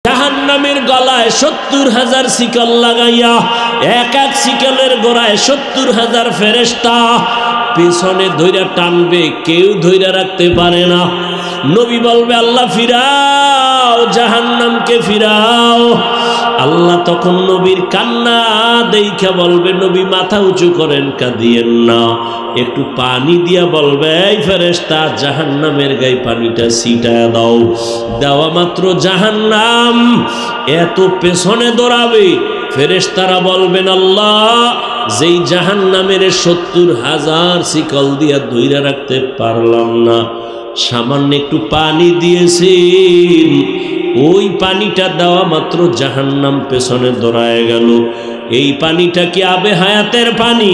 জাহান্নামের গলায় ৭০,০০০ শিকল লাগাইয়া এক এক শিকলের গোড়ায় ৭০,০০০ ফেরেশতা পিছনে ধইরা টানবে, কেউ ধইরা রাখতে পারে না। নবী বলবে, আল্লাহ ফিরাও, জাহান্নামকে ফিরাও। আল্লাহ তখন নবীর কান্না দেখা বলবে, নবী মাথা উঁচু করেন, কাঁদিয়েন না। একটু পানি দিয়া বলবে, এই ফেরেশতা জাহান্নামের গায়ে পানিটা ছিটায়া দাও। দেওয়া মাত্র জাহান্নাম এত পেছনে দৌড়াবে, ফেরেশতারা বলবেন, আল্লাহ যেই জাহান্নামের ৭০,০০০ শিকল দিয়া ধইরা রাখতে পারলাম না, সামান্য একটু পানি দিয়েছেন, ওই পানিটা দেওয়া মাত্র জাহান্নাম পেছনে দৌড়ায় গেল। এই পানিটা কি আবে হায়াতের পানি,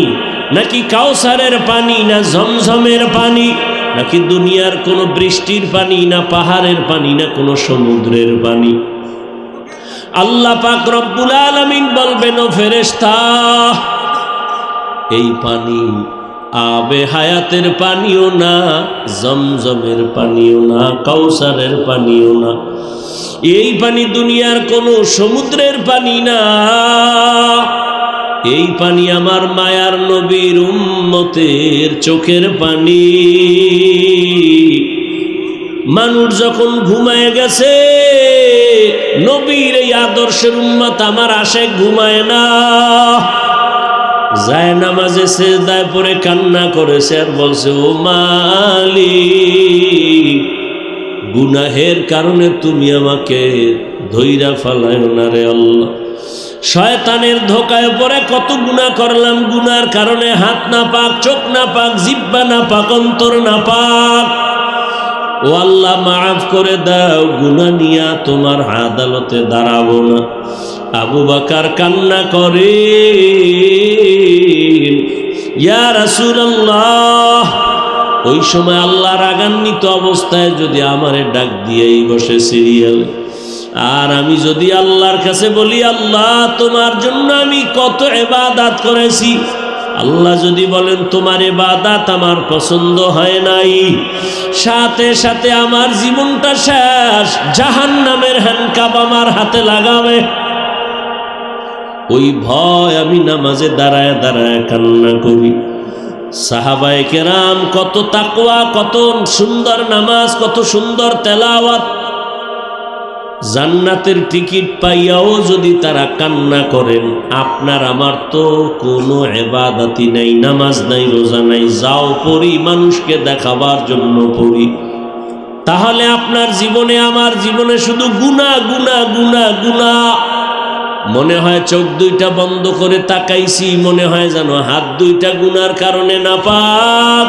নাকি কাউসারের পানি, না ঝমঝমের পানি, নাকি দুনিয়ার কোনো বৃষ্টির পানি, না পাহাড়ের পানি, না কোনো সমুদ্রের পানি? আল্লাহ পাক রব্বুল আলামিন বলবেন, ও ফেরেশতা, এই পানি আবে হায়াতের পানিও না, জমজমের পানিও না, কাউসারের পানিও না, এই পানি দুনিয়ার কোনো সমুদ্রের পানি না, এই পানি আমার মায়ার নবীর উম্মতের চোখের পানি। মানুষ যখন ঘুমায় গেছে, নবীর এই আদর্শের উম্মত আমার আশেক ঘুমায় না, যায় নামাজে সেজদায় পড়ে কান্না করেছে আর বলছে, ও মালিক, গুনাহের কারণে তুমি আমাকে ধইরা ফালায়ো না রে আল্লাহ। শয়তানের ধোকায় পড়ে কত গুনাহ করলাম, গুনার কারণে হাত না পাক, চোখ না পাক, জিহ্বা না পাক, অন্তর না পাক। ও আল্লাহ মাফ করে দাও, গুনাহ নিয়া তোমার আদালতে দাঁড়াবো না। আবু বকর কান্না করে, ইয়া রাসূলুল্লাহ, ওই সময় আল্লাহ রাগান্বিত অবস্থায় যদি আমারে ডাক দিয়েই বসে সিরিয়ালে, আর আমি যদি আল্লাহর কাছে বলি, আল্লাহ তোমার জন্য আমি কত ইবাদত করেছি, আল্লাহ যদি বলেন তোমার ইবাদত আমার পছন্দ হয় নাই, সাথে সাথে আমার জীবনটা শেষ, জাহান্নামের হ্যান্ডকাপ আমার হাতে লাগাবে। ওই ভয় আমি নামাজে দাঁড়ায় দাঁড়ায় কান্না করি। সাহাবায়ে কেরাম কত তাকওয়া, কত সুন্দর নামাজ, কত সুন্দর তেলাওয়াত, জান্নাতের টিকিট পাইয়াও যদি তারা কান্না করেন, আপনার আমার তো কোনো ইবাদতই নাই, নামাজ নাই, রোজা নাই, যাও পড়ি মানুষকে দেখাবার জন্য পড়ি, তাহলে আপনার জীবনে আমার জীবনে শুধু গুনাহ গুনাহ গুনাহ গুনাহ। মনে হয় চোখ দুইটা বন্ধ করে তাকাইছি, মনে হয় যেন হাত দুইটা গুনার কারণে নাপাক।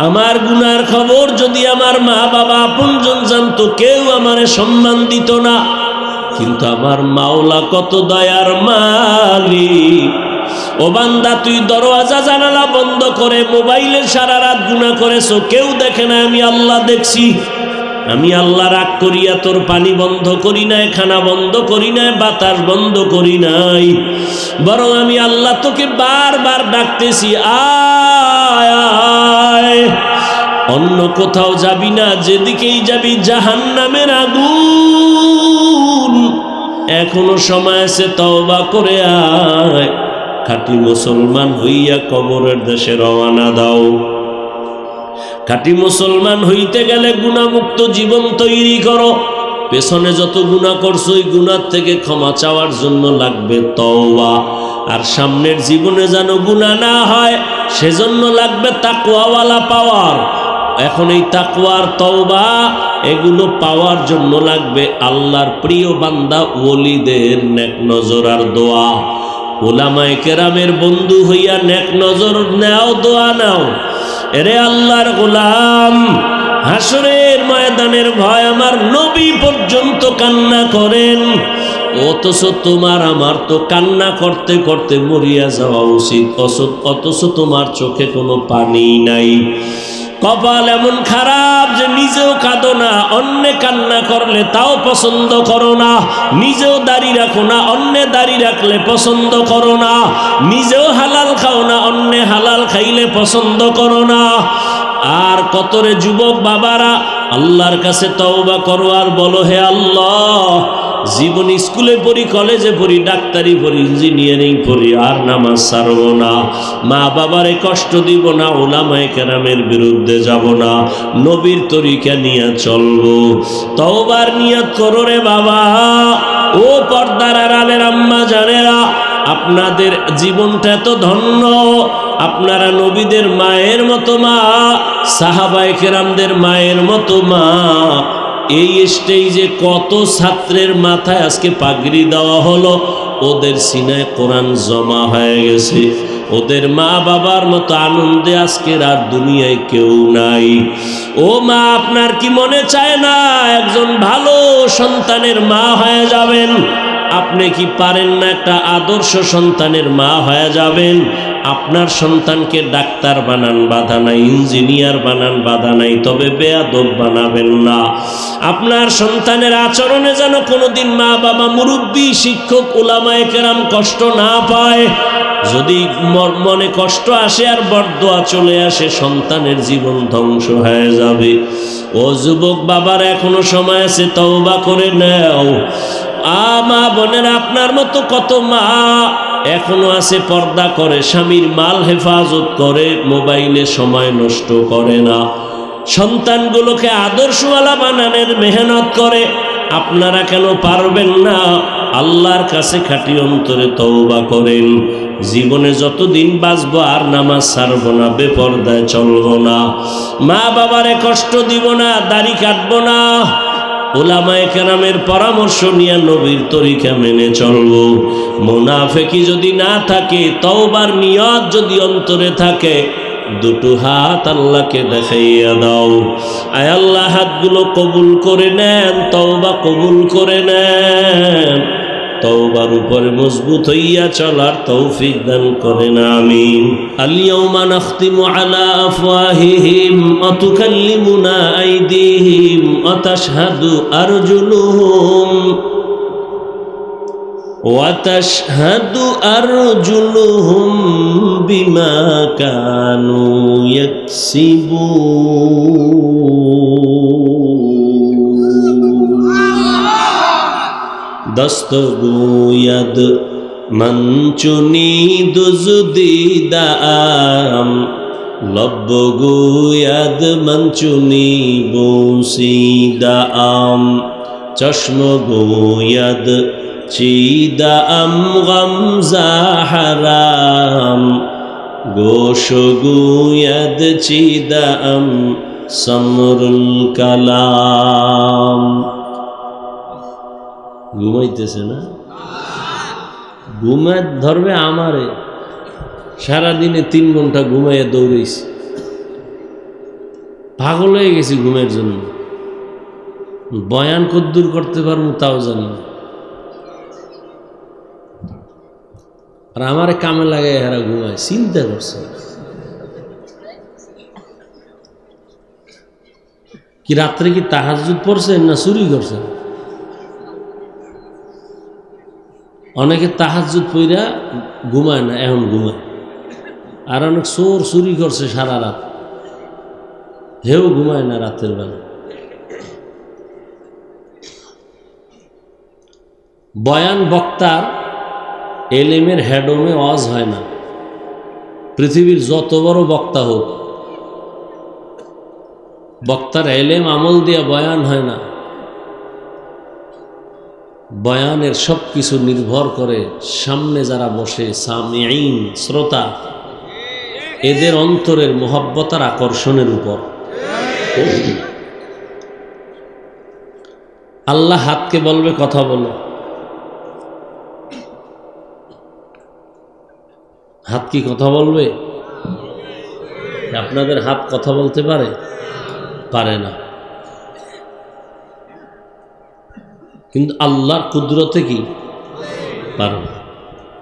আমার গুনার খবর যদি আমার মা বাবা আপনজন জানতো, কেউ আমারে সম্মান দিত না। কিন্তু আমার মাওলা কত দয়ার মালিক। ও বান্দা, তুই দরওয়াজা জানালা বন্ধ করে মোবাইলে সারা রাত গুনাহ করেছো, কেউ দেখে না, আমি আল্লাহ দেখছি। আমি আল্লাহ রাগ করিয়া তোর পানি বন্ধ করি নাই, খানা বন্ধ করি নাই, বাতাস বন্ধ করি নাই, বরং আমি আল্লাহ তোকে বারবার ডাকতেছি, আয় আয়, অন্য কোথাও যাবি না, যেদিকেই যাবি জাহান্নামের আগুন। এখনো সময় আছে, তওবা করে আয়, খাঁটি মুসলমান হইয়া কবরের দেশে রওনা দাও। খাঁটি মুসলমান হইতে গেলে গুনাহমুক্ত জীবন তৈরি করো। পেছনে যত গুনাহ করছো, ওই গুনাহ থেকে ক্ষমা চাওয়ার জন্য লাগবে তওবা। আর সামনের জীবনে যেন গুনাহ না হয়, সেজন্য লাগবে তাকওয়াওয়ালা পাওয়ার। এখন এই তাকওয়ার তওবা এগুলো পাওয়ার জন্য লাগবে আল্লাহর প্রিয় বান্দা ওলিদের নেক নজর আর দোয়া। উলামায়ে কেরামের বন্ধু হইয়া নেক নজর নাও, দোয়া নাও। এরে আল্লাহর গোলাম, হাসরের ময়দানের ভয় আমার নবী পর্যন্ত কান্না করেন, অথচ তোমার আমার তো কান্না করতে করতে মরিয়া যাওয়া উচিত, অথচ তোমার চোখে কোনো পানি নাই। কপাল এমন খারাপ যে নিজেও কাঁদো না, অন্যে কান্না করলে তাও পছন্দ করো না, নিজেও দাড়ি রাখো না, অন্যে দাড়ি রাখলে পছন্দ করো না, নিজেও হালাল খাও না, অন্যে হালাল খাইলে পছন্দ করো না। আর কতরে যুবক বাবারা আল্লাহর কাছে তওবা করো আর বলো, হে আল্লাহ, জীবন স্কুলে পড়ি, কলেজে পড়ি, ডাক্তারি পড়ি, ইঞ্জিনিয়ারিং পড়ি, আর নামাজ ছাড়বো না, মা বাবারে কষ্ট দিব না, উলামায়ে কেরামের বিরুদ্ধে যাব না, নবীর তরিকা নিয়ে চলবো। তওবার নিয়ত করো রে বাবা। ও পর্দার আড়ালের আম্মা জানেরা, আপনাদের জীবনটা এত ধন্য, আপনারা নবীদের মায়ের মতো মা, সাহাবায়ে কেরামদের মায়ের মতো মা। এই স্টেজে কত ছাত্রের মাথায় আজকে পাগড়ি দেওয়া হলো, ওদের সিনায় কোরআন জমা হয়ে গেছে। ওদের মা বাবার মতো আনন্দে আজকের আর দুনিয়ায় কেউ নাই। ও মা, আপনার কি মনে চায় না একজন ভালো সন্তানের মা হয়ে যাবেন? আপনি কি পারেন না একটা আদর্শ সন্তানের মা হয়ে যাবেন? আপনার সন্তানকে ডাক্তার বানান, বাধা নাই, ইঞ্জিনিয়ার বানান, বাধা নাই, তবে বেয়াদব বানাবেন না। আপনার সন্তানের আচরণে যেন কোনোদিন মা বাবা, মুরব্বী, শিক্ষক, উলামায়ে কেরাম কষ্ট না পায়। যদি মনে কষ্ট আসে আর বরদোয়া চলে আসে, সন্তানের জীবন ধ্বংস হয়ে যাবে। ও যুবক বাবার, এখনো সময় আছে, তওবা করে নাও। মা বোনেরা, আপনার মতো কত মা এখনো আছে, পর্দা করে, স্বামীর মাল হেফাজত করে, মোবাইলে সময় নষ্ট করে না, সন্তানগুলোকে আদর্শওয়ালা বানানোর মেহনত করে। আপনারা কেন পারবেন না? আল্লাহর কাছে খাঁটি অন্তরে তওবা করেন। জীবনে যতদিন বাঁচবো আর নামাজ ছাড়বো না, বেপরদায় চলবো না, মা বাবারে কষ্ট দিব না, দাড়ি কাটবো না, উলামায়ে কেরামের পরামর্শ নিয়ে নবীর তরিকা মেনে চলবো। মুনাফিকি যদি না থাকে, তওবার নিয়ত যদি অন্তরে থাকে, দুটো হাত আল্লাহকে দেখাইয়া দাও। আয় আল্লাহ, হাতগুলো কবুল করে নেন, তওবা কবুল করে নেন, তওবার উপরে মজবুত হইয়া চলার তৌফিক দান করেন, আমিন। আল-ইয়াওমা নাখতিমু আলা আফওয়াহিহিম ওয়া তুকাল্লিমুনা আইদিহিম ওয়া তাশহাদু আরজুলুহুম বিমা কানু ইয়াকসিবুন। দস্তগুয়াদ মঞ্চুনি দুজদিদাম, লব্বগুয়াদ মঞ্চুনি বসিদাম, চশমগুয়াদ চিদাম গমজাহারাম, গোশগুয়াদ চিদাম সমরুল কালাম। ঘুমাইতেছে না? ঘুমায় ধরবে আমারে। সারাদিনে 3 ঘন্টা ঘুমাইয়া দৌড়েছি, পাগল হয়ে গেছি ঘুমের জন্য। বয়ান কদ্দুর করতে পারবো তাও জানি না। আর আমারে কামে লাগাই হারা ঘুমায়, চিন্তা করছে কি রাত্রে কি তাহাজ্জুদ পড়ছেন না চুরি করছেন? অনেকে তাহাজ্জুদ পইরা ঘুমায় না, এখন ঘুমায়। আর অনেক চোর চুরি করছে সারা রাত, হেও ঘুমায় না রাতের বেলা। বয়ান বক্তার এলেমের হেডমে ওয়াজ হয় না। পৃথিবীর যত বড় বক্তা হোক, বক্তার এলেম আমল দিয়া বয়ান হয় না। বয়ানের সব কিছু নির্ভর করে সামনে যারা বসে, সামিঈন, শ্রোতা, এদের অন্তরের মোহাব্বত আর আকর্ষণের উপর। আল্লাহ হাতকে বলবে কথা বলো, হাত কি কথা বলবে? আপনাদের হাত কথা বলতে পারে? পারে না। কিন্তু আল্লাহর কুদরতে কি পারে।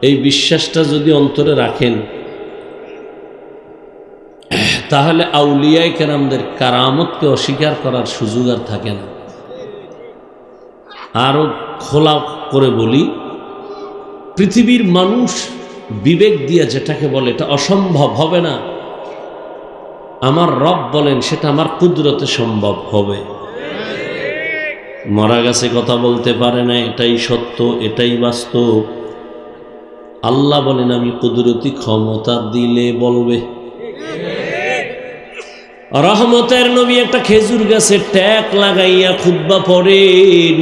এই বিশ্বাসটা যদি অন্তরে রাখেন, তাহলে আউলিয়ায়ে কেরামদের কারামতকে অস্বীকার করার সুযোগ আর থাকে না। আরো খোলা করে বলি, পৃথিবীর মানুষ বিবেক দিয়ে যেটাকে বলে এটা অসম্ভব হবে না, আমার রব বলেন সেটা আমার কুদরতে সম্ভব হবে। মরা গেছে কথা বলতে পারে না, এটাই সত্য, এটাই বাস্তব। আল্লাহ বলেন আমি কুদরতি ক্ষমতা দিলে বলবে। রহমতের নবী একটা খেজুর গাছে ট্যাক লাগাইয়া খুতবা পড়েন।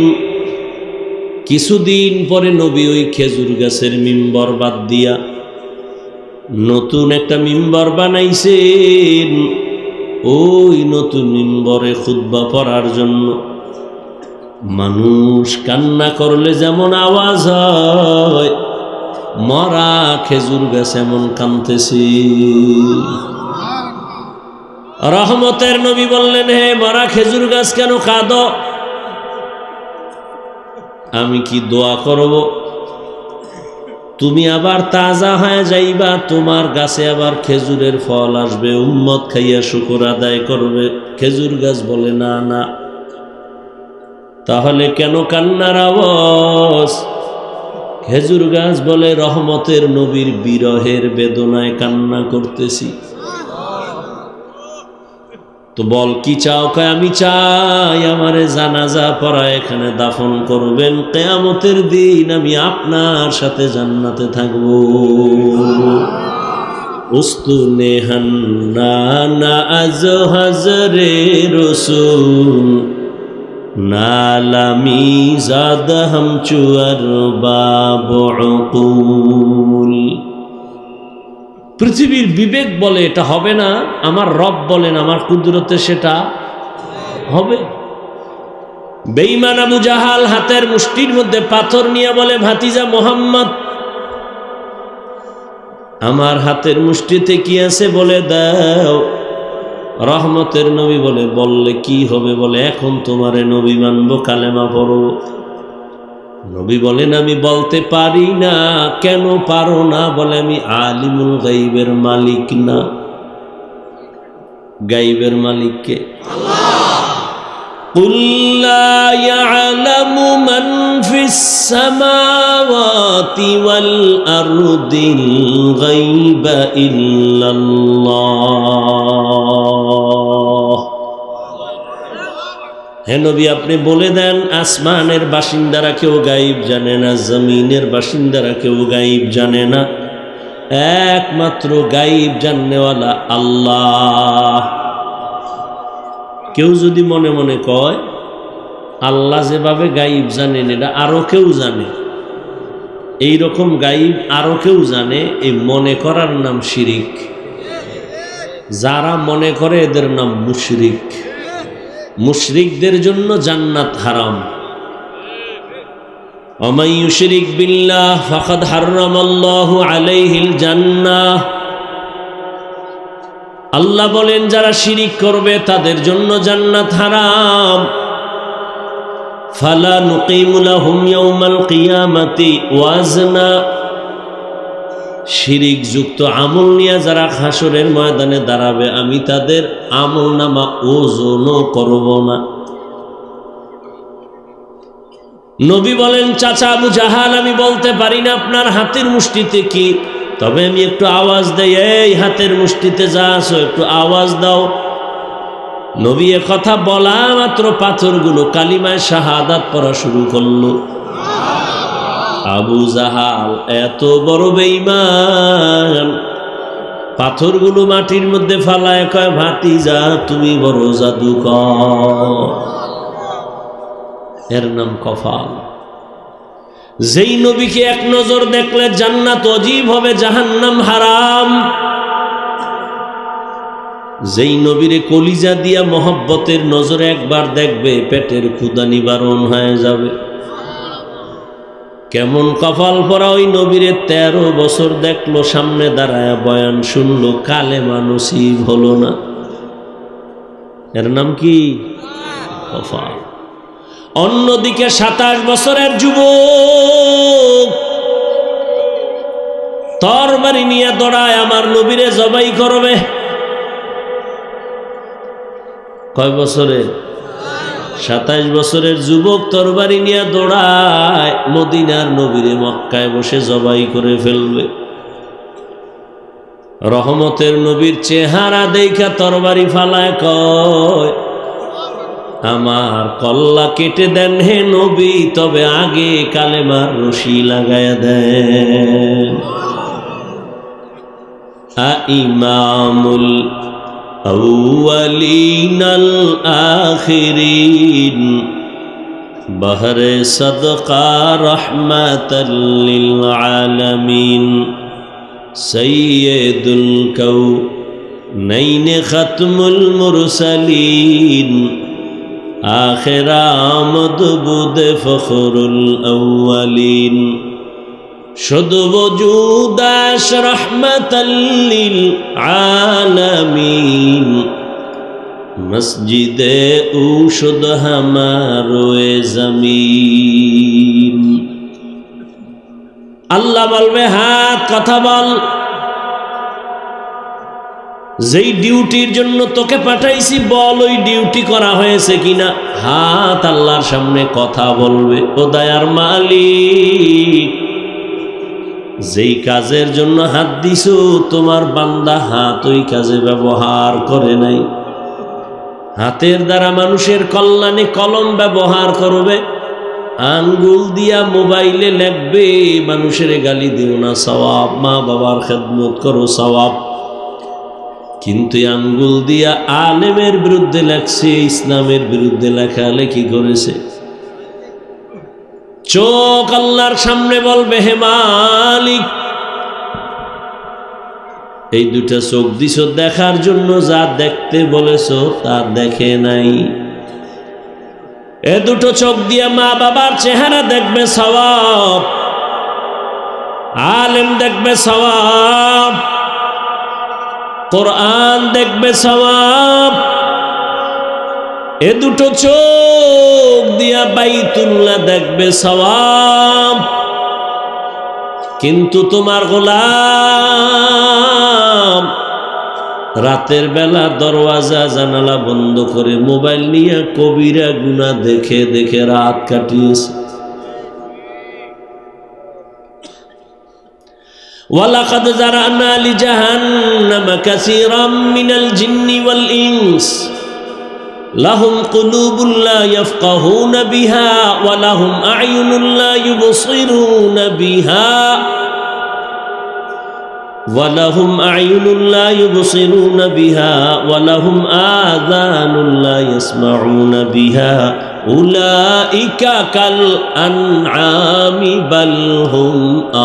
কিছুদিন পরে নবী ওই খেজুর গাছের মিম্বর বাদ দিয়া নতুন একটা মিম্বর বানাইছেন। ওই নতুন মিম্বরে খুতবা পড়ার জন্য মানুষ কান্না করলে যেমন আওয়াজ হয়, মরা খেজুর গাছ এমন কাঁদতেছে। রহমতের নবী বললেন, হে মরা খেজুর গাছ কেন কাঁদো? আমি কি দোয়া করব তুমি আবার তাজা হয়ে যাইবা, তোমার গাছে আবার খেজুরের ফল আসবে, উম্মত খাইয়া শুকর আদায় করবে? খেজুর গাছ বলে না না। তাহলে কেন কান্নার আওয়াজ? খেজুর গাছ বলে রহমতের নবীর বিরহের বেদনায় কান্না করতেছি। তো বল কি চাও? কয় আমি চাই আমারে জানাজা পড়া এখানে দাফন করবেন, কিয়ামতের দিন আমি আপনার সাথে জান্নাতে থাকব। উস্তুনে হান্না আজ হাজরে রসুল নালামি জাদ হাম চুয়ার বাবুল। পৃথিবীর বিবেক বলে এটা হবে না, আমার রব বলেন আমার কুদরতে সেটা হবে। বেঈমান আবু জাহাল হাতের মুষ্টির মধ্যে পাথর নিয়ে বলে, ভাতিজা মোহাম্মদ আমার হাতের মুষ্টিতে কি আছে বলে দাও। রহমতের নবী বলে, বললে কি হবে? বলে এখন তোমারে নবী মানবো, কালেমা পড়ো। নবী বলেন আমি বলতে পারি না। কেন পারো না? বলে আমি আলিমুল গাইবের মালিক না। গাইবের মালিক কে? আল্লাহ। কুল লা ইয়ালামু মান ফিস সামাওয়াতি ওয়াল আরদিল গাইবা ইল্লাল্লাহ। হে নবী আপনি বলে দেন আসমানের বাসিন্দারা কেউ গায়েব জানে না, জমিনের বাসিন্দারা কেউ গায়েব জানে না, একমাত্র গায়েব জাননেওয়ালা আল্লাহ। কেউ যদি মনে মনে কয় আল্লাহ যেভাবে গায়েব জানেন এটা আরো কেউ জানে, এই রকম গায়েব আরো কেউ জানে, এই মনে করার নাম শিরিক। যারা মনে করে এদের নাম মুশরিক। মুশরিকদের জন্য জান্নাত হারাম। ওয়ামান ইউশরিক বিল্লাহ ফাকাদ হারামাল্লাহু আলাইহিল জান্নাহ। আল্লাহ বলেন যারা শিরিক করবে তাদের জন্য জান্নাত হারাম। ফালা নুকিমু লাহুম ইয়াউমাল কিয়ামাতি ওয়াজনা। শিরিক যুক্ত আমল নিয়ে যারা হাসরের ময়দানে দাঁড়াবে আমি তাদের আমল নামা ওজনও করব না। নবী বলেন, চাচা আবু জাহাল আমি বলতে পারি না আপনার হাতের মুষ্টিতে কি, তবে আমি একটু আওয়াজ দেই, এই হাতের মুষ্টিতে যা আছো একটু আওয়াজ দাও। নবী এ কথা বলা মাত্র পাথরগুলো কালিমায় শাহাদাত পড়া শুরু করলো। আবু জাহাল এত বড় বেঈমান, পাথরগুলো মাটির মধ্যে ফালায় কয়, ভাতিজা তুমি বড় জাদুকর। এর নাম কফাল। যেই নবীকে এক নজর দেখলে জান্নাত অজীব হবে, জাহান্নাম হারাম। যেই নবীরে কলিজা দিয়া মহব্বতের নজরে একবার দেখবে পেটের ক্ষুধা নিবারণ হয়ে যাবে। কেমন কপাল পরা ওই নবীরে 13 বছর দেখলো, সামনে দাঁড়ায় বয়ান শুনলো, কালেমা নসিব হলো না। এর নাম কি? কপাল। অন্যদিকে 27 বছরের যুবক তরবারি নিয়ে দৌড়ায় আমার নবীরে জবাই করবে। কয় বছরের? 27 বছরের যুবক তরবারি নিয়ে দৌড়ায় মদিনার নবীরে মক্কায় বসে জবাই করে ফেলবে। রহমতের নবীর চেহারা দেখা তরবারি ফালায় কয়, আমার কল্লা কেটে দেন হে নবী, তবে আগে কালেমার রশি লাগায়া দেন। ইমামুল আউয়ালিনাল আখিরিন বহরে সদকা রহমাতাল লিল আলামিন সৈয়দুল কাউনাইন খতমুল মুরসালিন আখির আমদ বুদ ফখরুল আউয়ালিন শুধু বজুদাশ রহমাতাল লিল আলামিন মসজিদে উশুদ হামারোয়ে জমিন। আল্লাহ বলবে হাত কথা বল, যেই ডিউটির জন্য তোকে পাঠাইছি বল ওই ডিউটি করা হয়েছে কিনা। হাত আল্লাহর সামনে কথা বলবে, ও দয়ার মালিক যেই কাজের জন্য হাত দিছো তোমার বান্দা হাত ওই কাজে ব্যবহার করে নাই। হাতের দ্বারা মানুষের কল্যাণে কলম ব্যবহার করবে, আঙ্গুল দিয়া মোবাইলে লেখবে, মানুষের গালি দিও না সওয়াব, মা বাবার খেদমত করো সওয়াব। কিন্তু আঙ্গুল দিয়া আলেমের বিরুদ্ধে লেখছে, ইসলামের বিরুদ্ধে লেখালেখি করেছে। চোখ আল্লাহর সামনে বলবে হে মালিক এই দুটা চোখ দিছো দেখার জন্য, যা দেখতে বলেছো তা দেখে নাই। এ দুটো চোখ দিয়ে মা বাবার চেহারা দেখবে সওয়াব, আলেম দেখবে সওয়াব, কোরআন দেখবে সওয়াব। এ দুটো চোখ দিয়া বাইতুল্লাহ দেখবে সওয়াব। কিন্তু তোমার গোলাম রাতের বেলা দরওয়াজা জানালা বন্ধ করে মোবাইল নিয়ে কবিরা গুনাহ দেখে দেখে রাত কাটিয়েছে। ওয়ালাকাদ জারানা লিজাহান্নামা কাসীরাম মিনাল জিন্নি ওয়াল ইনস লাহুম কুলুবুন লা ইয়াফকাহুনা বিহা ওয়া লাহুম আ'য়ুনুন লা ইউবসিরুনা বিহা ওয়া লাহুম আ'য়ুনুন লা ইউবসিরুনা বিহা ওয়া লাহুম আযানুন লা ইয়াসমাউনা বিহা উলাইকা কাল আনআমি বাল হুম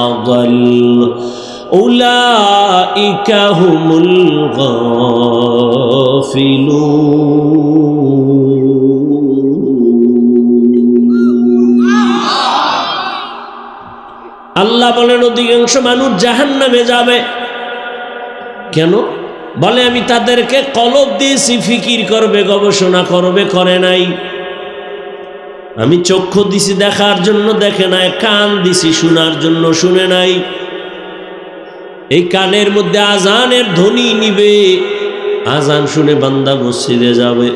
আযাল উলাইকা হুমুল গাফিলুন। আল্লাহ বলেন অধিকাংশ মানুষ জাহান্নামে যাবে। কেন? বলে আমি তাদেরকে কলব দিয়েছি, ফিকির করবে, গবেষণা করবে, করে নাই। আমি চক্ষু দিছি দেখার জন্য, দেখে নাই। কান দিছি শোনার জন্য, শুনে নাই। এই কানের মধ্যে আজানের ধ্বনি নিবে, আজান শুনে বান্দা মসজিদে যাবে।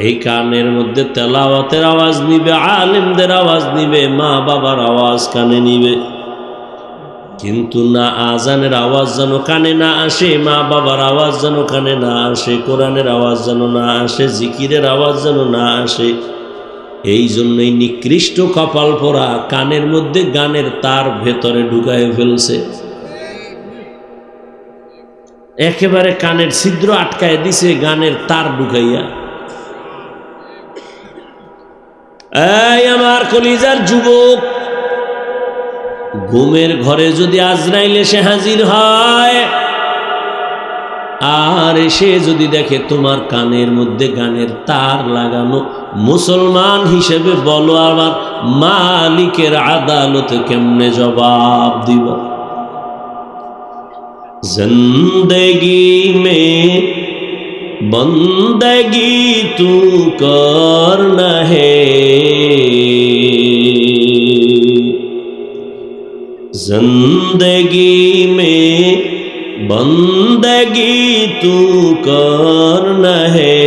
এই কানের মধ্যে তেলাওয়াতের আওয়াজ নিবে, আলেমদের আওয়াজ নিবে, মা বাবার আওয়াজ কানে নিবে। কিন্তু না, আজানের আওয়াজ যেন কানে না আসে, মা বাবার আওয়াজ যেন কানে না আসে, কোরআনের আওয়াজ যেন না আসে, জিকিরের আওয়াজ যেন না আসে। এই জন্যই নিকৃষ্ট কপাল পরা কানের মধ্যে গানের তার ভেতরে ঢুকায় ফেলছে। একেবারে কানের ছিদ্র আটকায় দিছে গানের তার ঢুকাইয়া। এই আমার কলিজার যুবক, ঘুমের ঘরে যদি আজরাইল এসে হাজির হয় আর এসে যদি দেখে তোমার কানের মধ্যে গানের তার লাগানো, মুসলমান হিসেবে বলো আমার মালিকের আদালতে কেমনে জবাব দিব? जिंदगी में बंदगी तू करना है, जिंदगी में बंदगी तू करना है,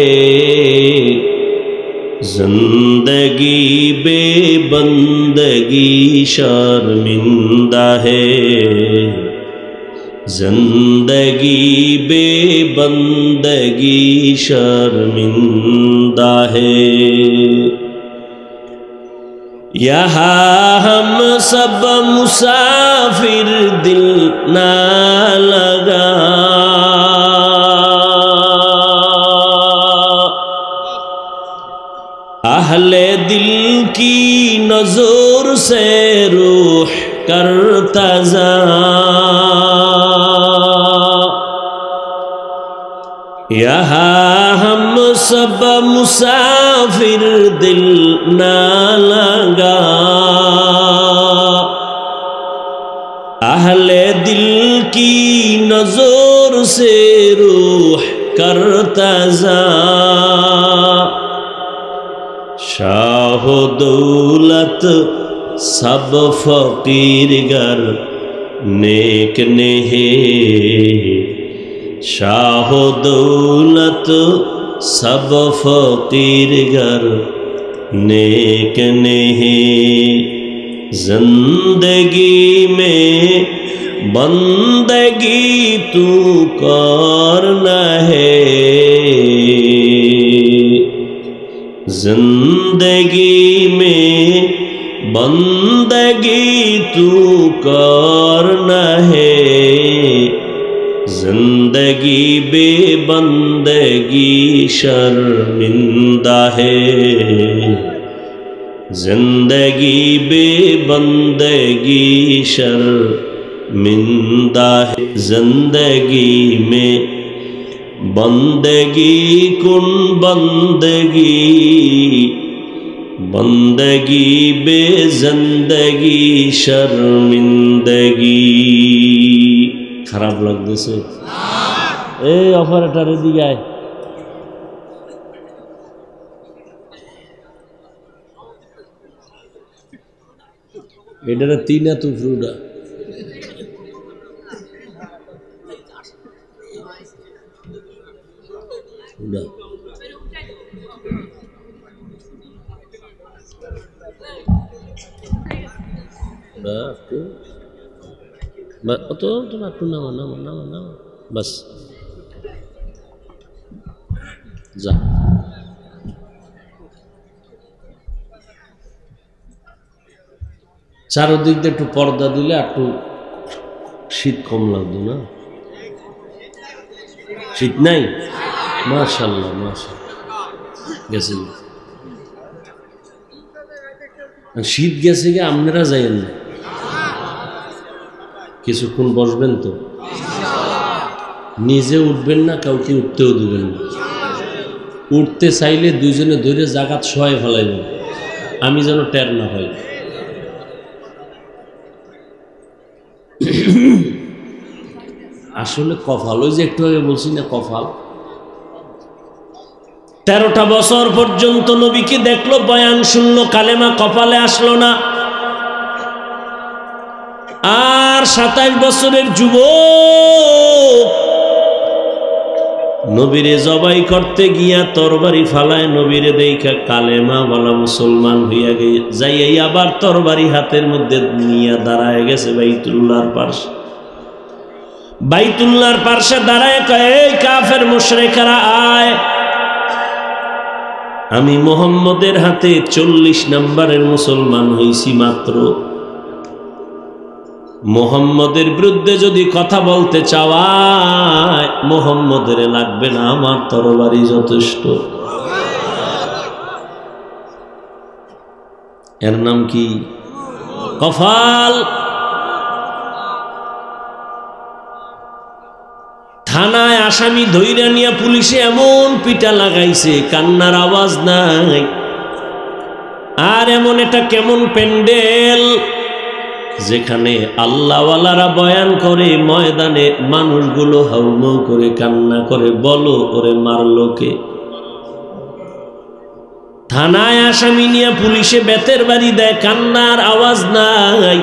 जिंदगी बेबंदगी शर्मिंदा है, जिंदगी बेबंदगी शर्मिंदा है। यहाँ हम सब मुसाफिर दिल ना लगा, अहले दिल की नजर से रूह करता जा। यहाँ हम सब मुसाफिर दिल ना लगा, अहले दिल की नजर से रूह करता जा। शाह दौलत सब फकीर गर नेक नहीं, शाह दौलत सब फकीर गर नेक नहीं। जिंदगी में बंदगी तू करना है, जिंदगी में बंदगी तू करना है। जिंदगी बेबंदगी शर्मिंदा है, जिंदगी बेबंदगी शर्मिंदा है। जिंदगी में बंदगी कुन बंदगी, बंदगी बेजिंदगी शर्मिंदगी। খারাপ লাগতেছে? এই অপারেটরের দিকে আয়। এটারে তিনা তো ফ্রুডা ফ্রুডা बस जा। চারদিক দিয়ে একটু পর্দা দিলে একটু শীত কম লাগতো না? শীত নাই? মাশাআল্লাহ মাশাআল্লাহ। গেছে শীত গেছে গিয়ে আপনারা যাইয়েন না, কিছুক্ষণ বসবেন তো, নিজে উঠবেন না, কাউকে উঠতেও দিবেন না। উঠতে চাইলে দুইজনে ধরে জাগাত সহায় ফেলাইবেন, আমি যেন টের না হয়। আসলে কপাল, ওই যে একটু আগে বলছি না কপাল। 13টা বছর পর্যন্ত নবীকে দেখলো, বয়ান শুনলো, কালেমা কপালে আসলো না। আর 27 বছরের যুবক নবীরে জবাই করতে গিয়া তরবারি ফালায়, নবীরে দেখা কালেমা বলা মুসলমান হইয়া যাইয়াই আবার তরবারি হাতের মধ্যে নিয়ে দাঁড়ায় গেছে বাইতুল্লাহর পাশে। বাইতুল্লাহর পাশে দাঁড়ায় কয়, এই কাফের মুশরিকরা আয়, আমি মুহাম্মদের হাতে 40 নম্বরের মুসলমান হইছি মাত্র। মুহাম্মদের বিরুদ্ধে যদি কথা বলতে চাওয়ায় মুহাম্মদের লাগবে না, আমার তরবারি যথেষ্ট। এর নাম কি? কফাল। থানায় আসামি ধইরা নিয়ে পুলিশে এমন পিটা লাগাইছে, কান্নার আওয়াজ নাই। আর এমন এটা কেমন প্যান্ডেল যেখানে আল্লাহওয়ালারা বয়ান করে, ময়দানে মানুষগুলো হাউমাউ করে কান্না করে, বলো ওরে মারলো কে? থানায় আসামি নিয়ে পুলিশে বেতের বাড়ি দেয়, কান্নার আওয়াজ নাই।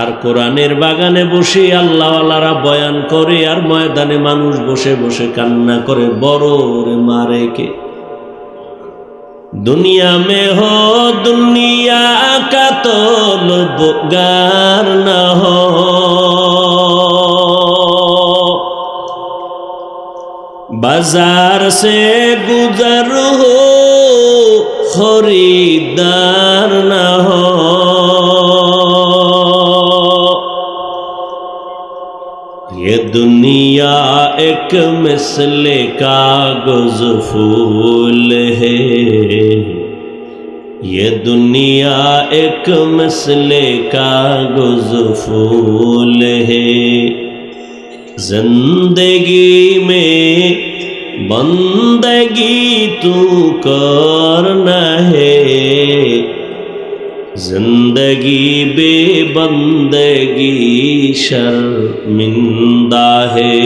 আর কোরআনের বাগানে বসে আল্লাহওয়ালারা বয়ান করে, আর ময়দানে মানুষ বসে বসে কান্না করে, বড় ওরে মারে কে? दुनिया में हो दुनिया का तलबगार न हो, बाजार से गुजर हो खरीदार न हो, ये दुनिया एक मिसले कागज फूल है, ये दुनिया एक मिसले कागज फूल है। जिंदगी में बंदगी तू करना है, जिंदगी बेबंदगी शर्मिंदा है।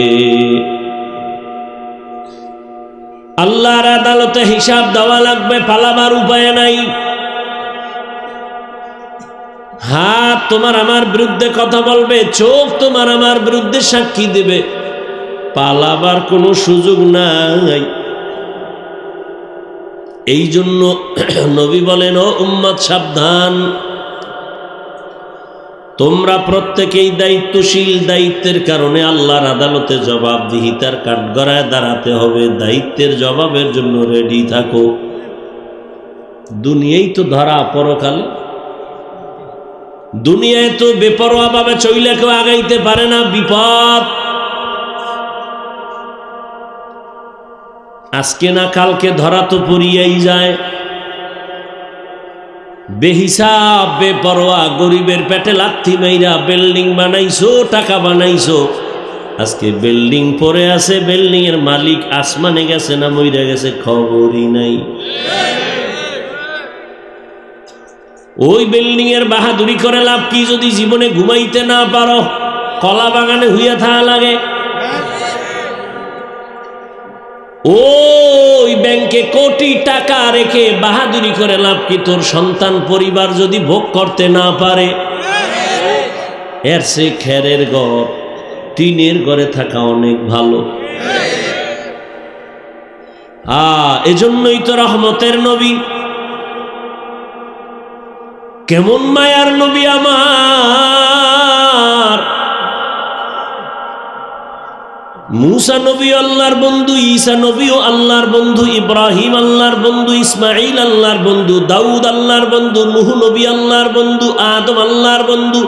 আল্লাহর আদালতে হিসাব দেওয়া লাগবে, পালাবার উপায় নাই। হাত তোমার আমার বিরুদ্ধে কথা বলবে, চোখ তোমার আমার বিরুদ্ধে সাক্ষী দেবে, পালাবার কোনো সুযোগ নাই। এই জন্য নবী বলেন, ও উম্মত সাবধান, তোমরা প্রত্যেকেই দায়িত্বশীল। দায়িত্বের কারণে আল্লাহর আদালতে জবাবদিহিতার কাঠগড়ায় দাঁড়াতে হবে। দায়িত্বের জবাবের জন্য রেডি থাকো। দুনিয়াই তো ধরা, পরকাল দুনিয়ায় তো বেপরোয়া ভাবে চইলে কেউ আগাইতে পারে না, বিপদ। আজকে না কালকে ধরা তো পড়িয়াই যায়। বেহিসাব বেপরোয়া গরিবের পেটে লাথি মাইরা বিল্ডিং বানাইছো, টাকা বানাইছো, আজকে বিল্ডিং পড়ে আছে, বিল্ডিং এর মালিক আসমানে গেছে না মইরা গেছে খবরই নাই। ওই বিল্ডিং এর বাহাদুরি করে লাভ কি যদি জীবনে ঘুমাইতে না পারো, কলা বাগানে হইয়া থাকা লাগে। ওই ব্যাংকে কোটি টাকা রেখে বাহাদুরি করে লাভ কি? তোর সন্তান পরিবার যদি ভোগ করতে না পারে, এর সে খেরের ঘর, টিনের ঘরে থাকা অনেক ভালো। এজন্যই তো রহমতের নবী, কেমন মায়ার নবী আমার। मूसा नबी अल्लाहर बंधु, ईसा नबी अल्लाहर बंधु, इब्राहिम अल्लाहर बंधु, इस्माइल अल्लाहर बंधु, दाऊद अल्लाहर बंधु, नूह नबी अल्लाहर बंधु, आदम अल्लाहर बंधु,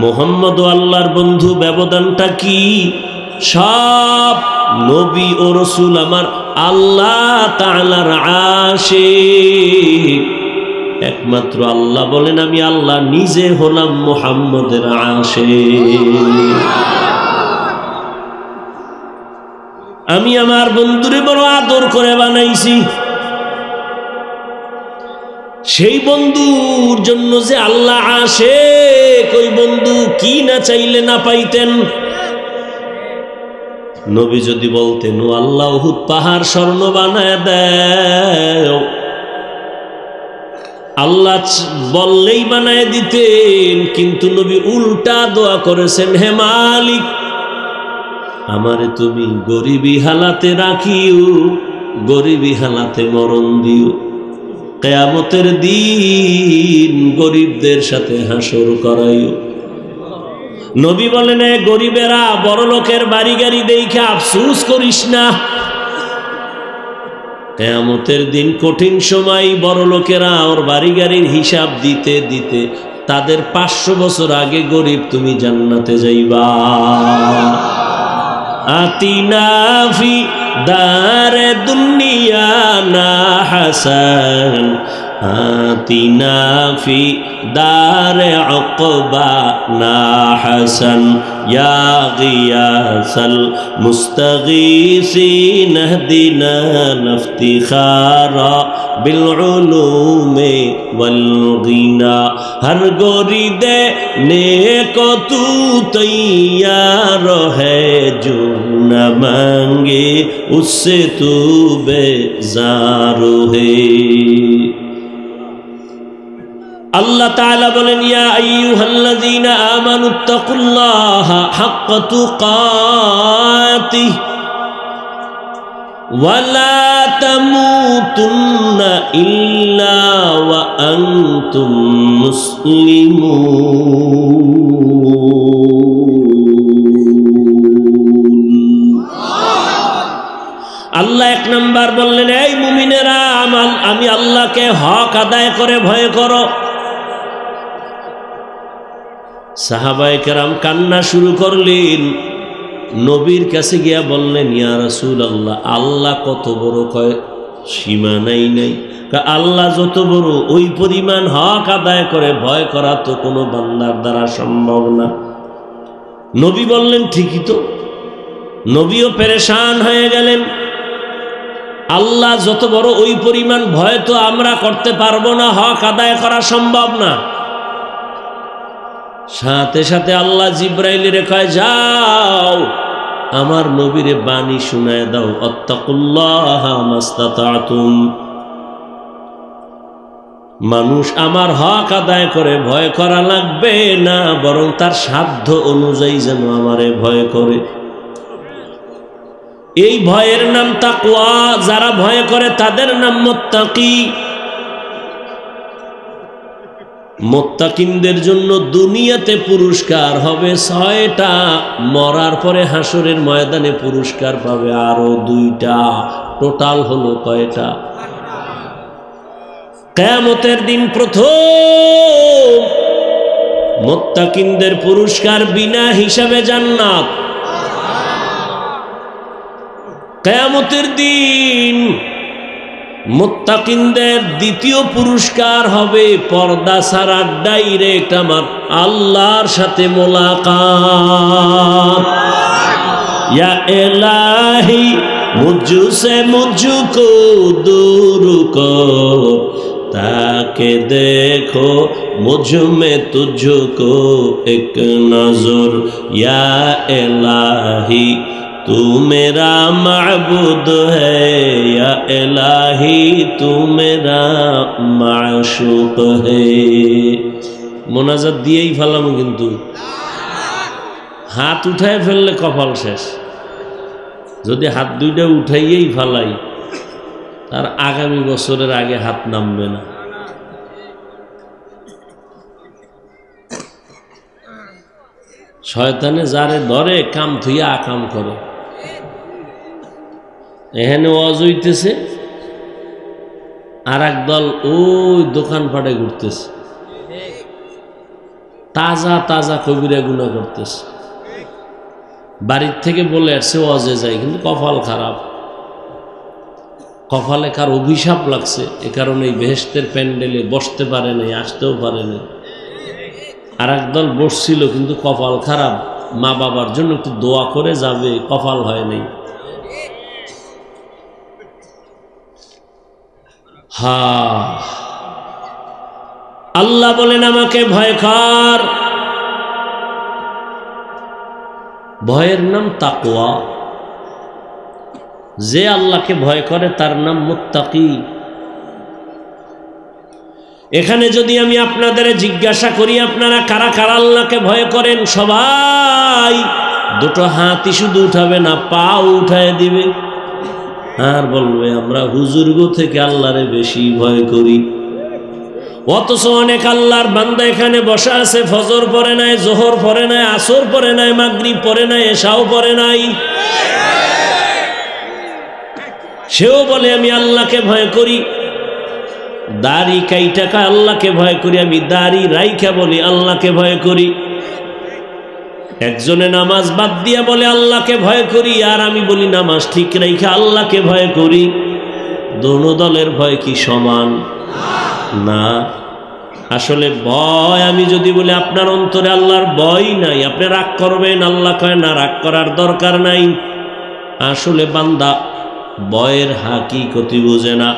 मोहम्मद अल्लाहर बंधु। व्यवधानটা কি? সব নবী ও রাসূল আমার আল্লাহ তাআলার আশিক। একমাত্র আল্লাহ বলেন, আমি আল্লাহ নিজে হলাম মুহাম্মদের আশিক। আমি আমার বন্ধুরে বড় আদর করে বানাইছি। সেই বন্ধুর জন্য যে আল্লাহ আশিক, ওই বন্ধু কি না চাইলে না পাইতেন। নবী যদি বলতেন, ও আল্লাহ উহুদ পাহাড় স্বর্ণ বানায় দাও, আল্লাহ বললেই বানায় দিতেন। কিন্তু নবী উল্টা দোয়া করেছেন, হে মালিক, আমারে তুমি গরিবী হালাতে রাখিও, গরিবী হালাতে মরণ দিও, কিয়ামতের দিন গরিবদের সাথে হাসর করাইও। নবী বলেন, এ গরিবেরা, বড় লোকের বাড়ি গাড়ি দেখে আফসোস করিস না। কিয়ামতের দিন কঠিন সময় বড় লোকেরা ওর বাড়ি গাড়ির হিসাব দিতে দিতে তাদের 500 বছর আগে গরিব তুমি জান্নাতে যাইবা। आतीना फी दार दुनिया ना हसन, आतीना फी दार उक़बा ना हसन, या गियासल मुस्तगीसीन हदिना नफ्तिखारा बिलउलूमे वलगिना। हर गोरी दे नेको तू तैयार है, जो न मांगे उससे तू बेजार है। अल्लाह ताला बोलेन, या अय्युहल्लज़ीना आमनुत्तकुल्लाहा हक्का तुकातिह वला तमूतुन्ना इल्ला व अंतुम मुस्लिमून। নাম্বার বললেন, এই মুমিনেরা, আমি আল্লাহকে হক আদায় করে ভয় করো। সাহাবায়ে কেরাম কান্না শুরু করলেন। নবীর কাছে গিয়া বললেন, ইয়া রাসূলুল্লাহ, আল্লাহ কত বড়? কয় সীমা নাই। আল্লাহ যত বড়, ওই পরিমাণ হক আদায় করে ভয় করা তো কোনো বান্দার দ্বারা সম্ভব না। নবী বললেন, ঠিকই তো। নবীও পেরেশান হয়ে গেলেন। আল্লাহ যত বড়, ওই পরিমাণ ভয় তো আমরা করতে পারবো না, হক আদায় করা সম্ভব না। সাথে সাথে আল্লাহ জিব্রাইলের কয়, যাও আমার নবীরে বাণী শুনায় দাও, আত্তাকুল্লাহা মাস্তাতাতুম। মানুষ আমার হক আদায় করে ভয় করা লাগবে না, বরং তার সাধ্য অনুযায়ী যেন আমারে ভয় করে। এই ভয়ের নাম তাকওয়া। যারা ভয় করে তাদের নাম মুত্তাকি। মুত্তাকিনদের জন্য দুনিয়াতে পুরস্কার হবে 6টা, মরার পরে হাসরের ময়দানে পুরস্কার পাবে আরো 2টা। টোটাল হলো কয়টা? কিয়ামতের দিন প্রথম মুত্তাকিনদের পুরস্কার বিনা হিসাবে জান্নাত। কিয়ামতের দিন মুত্তাকিনদের দ্বিতীয় পুরস্কার হবে পর্দা ছাড়া ডাইরেক্ট আমার আল্লাহর সাথে মোলাকাত। ইয়া ইলাহি মুঝসে মুঝকো दूर কর, তাকে দেখো মুঝ में तुझको एक नजर। या इलाही तू मेरा माबूद है, या इलाही तू मेरा माशूक है। মোনাজাত দিয়েই ফেলাম, কিন্তু হাত উঠায় ফেললে কপাল শেষ। যদি হাত দুইটা উঠাইয়েই ফেলাই, তার আগামী বছরের আগে হাত নামবে না। শয়তানে যারে ধরে কাম থুইয়া আকাম করে। এখানে ওয়াজ হইতেছে, আর একদল ওই দোকানপাটে ঘুরতেছে, তাজা তাজা কবিরা গুনাহ করতেছে। বাড়ির থেকে বলে আসছে ওয়াজে যায়, কিন্তু কপাল খারাপ। কপালে কার অভিশাপ লাগছে, এ কারণে এই বেহেশতের প্যান্ডেলে বসতে পারে নাই, আসতেও পারে নাই। আর একদল বসছিল, কিন্তু কপাল খারাপ, মা বাবার জন্য একটু দোয়া করে যাবে, কপাল হয় নাই। আল্লাহ বলেন, আমাকে ভয় কর। ভয়ের নাম তাকওয়া। যে আল্লাহকে ভয় করে তার নাম মুত্তাকি। এখানে যদি আমি আপনাদের জিজ্ঞাসা করি, আপনারা কারা কারা আল্লাহকে ভয় করেন? সবাই দুটো হাতই শুধু উঠাবে না, পা উঠায় দিবে, আর বলবে আমরা হুজুরগো থেকে আল্লাহরে বেশি ভয় করি। অথচ অনেক আল্লাহর বান্দা এখানে বসা আছে, ফজর পড়ে নাই, জোহর পড়ে নাই, আসর পড়ে নাই, মাগরিব পড়ে নাই, এশাও পড়ে নাই। সেও বলে আমি আল্লাহকে ভয় করি। দাড়ি কাইটাকা আল্লাহকে ভয় করি, আমি দাড়ি রাইখা বলি আল্লাহকে ভয় করি। একজনে নামাজ বাদ দিয়া বলে আল্লাহকে ভয় করি, আর আমি বলি নামাজ ঠিক রাইখা আল্লাহকে ভয় করি। দোনো দলের ভয় কি সমান? না। আসলে ভয়, আমি যদি বলি আপনার অন্তরে আল্লাহর ভয় নাই, আপনি রাগ করবেন। আল্লাহ কয় না, রাগ করার দরকার নাই। আসলে বান্দা ভয়ের হাকিকতি বোঝে না।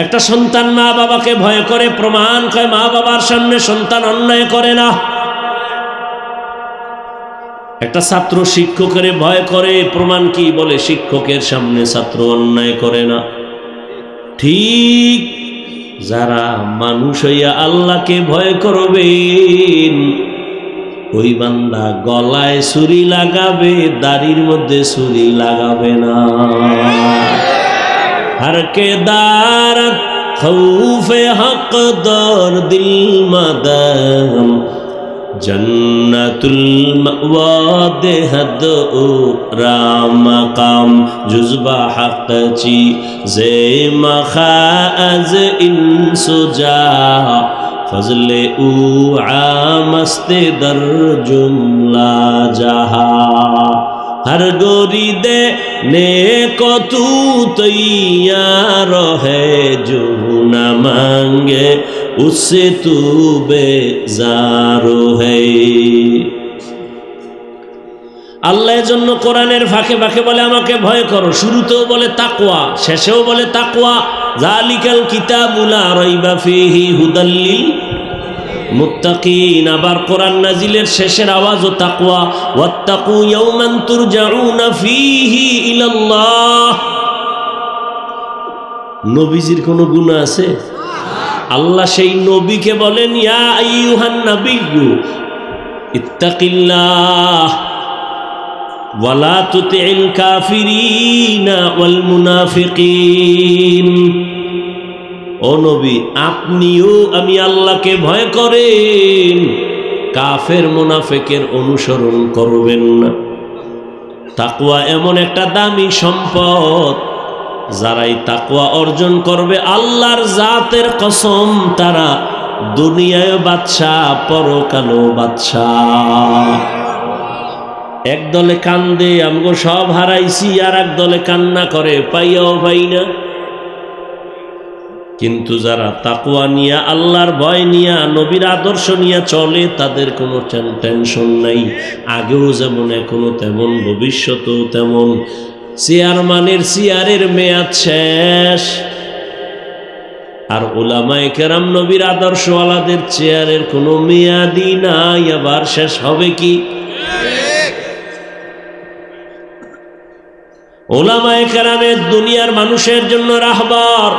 একটা সন্তান মা বাবাকে ভয় করে, প্রমাণ কয় মা বাবার সামনে সন্তান অন্যায় করে না। একটা ছাত্র শিক্ষকের ভয় করে, প্রমাণ কি? বলে শিক্ষকের সামনে ছাত্র অন্যায় করে না। ঠিক যারা মানুষ হইয়া আল্লাহকে ভয় করবেন, ওই বান্দা গলায় ছুরি লাগাবে, দাড়ির মধ্যে ছুরি লাগাবে না। हर के दारत खौफ हक दर दिल मदम জন্নাতুল মাওয়া দেহদ ও রামাকাম জুজবা হাকচি জে মখাজ ইনসুজা ফজলে উ আমস্তে দর জুমলা জাহা हर गोरी दे ने को तू तैयार है जो न मांगे उससे तू बेजारो है। আল্লাহর জন্য কোরআনের ফাঁকে ফাঁকে বলে আমাকে ভয় করো, শুরুতেও বলে তাকওয়া, শেষেও বলে তাকওয়া। জালিকাল কিতাবু লা রাইবা ফীহি হুদাল লিল মুত্তাকিন। আবার কোরআন নাজিলের শেষের আওয়াজও তাকওয়া। ওয়াত্তাকু ইয়াওমান তুরজাউনা ফীহি ইলাল্লাহ। নবীজির কোনো গুনাহ আছে? আল্লাহ সেই নবীকে বলেন ইয়া আইয়ুহান নাবিয়্যু ইত্তাকিল্লাহ ওয়ালা তুতিল কাফিরিনা ওয়াল মুনাফিকিন। ও নবী, আপনিও আমি আল্লাহকে ভয় করেন, কাফের মুনাফিকের অনুসরণ করবেন না। তাকওয়া এমন একটা দামি সম্পদ, যারাই তাকওয়া অর্জন করবে আল্লাহর জাতের কসম তারা দুনিয়ায় বাদশাহ, পরকালেও বাদশাহ। এক দলে কান্দে আমগো সব হারাইছি, আর এক দলে কান্না করে পাইয়াও পাই না। কিন্তু যারা তাকওয়া নিয়া, আল্লাহর ভয় নিয়া, নবীর আদর্শ নিয়া চলে, তাদের কোনো টেনশন নাই। আগেও যেমন এখনো তেমন, ভবিষ্যতেও তেমন। চেয়ারম্যানের চেয়ারের মেয়াদ শেষ, আর উলামায়ে কেরাম নবীর আদর্শওয়ালাদের চেয়ারের কোনো মেয়াদই নাই, আবার শেষ হবে কি? উলামায়ে কেরামের দুনিয়ার মানুষের জন্য রাহবার,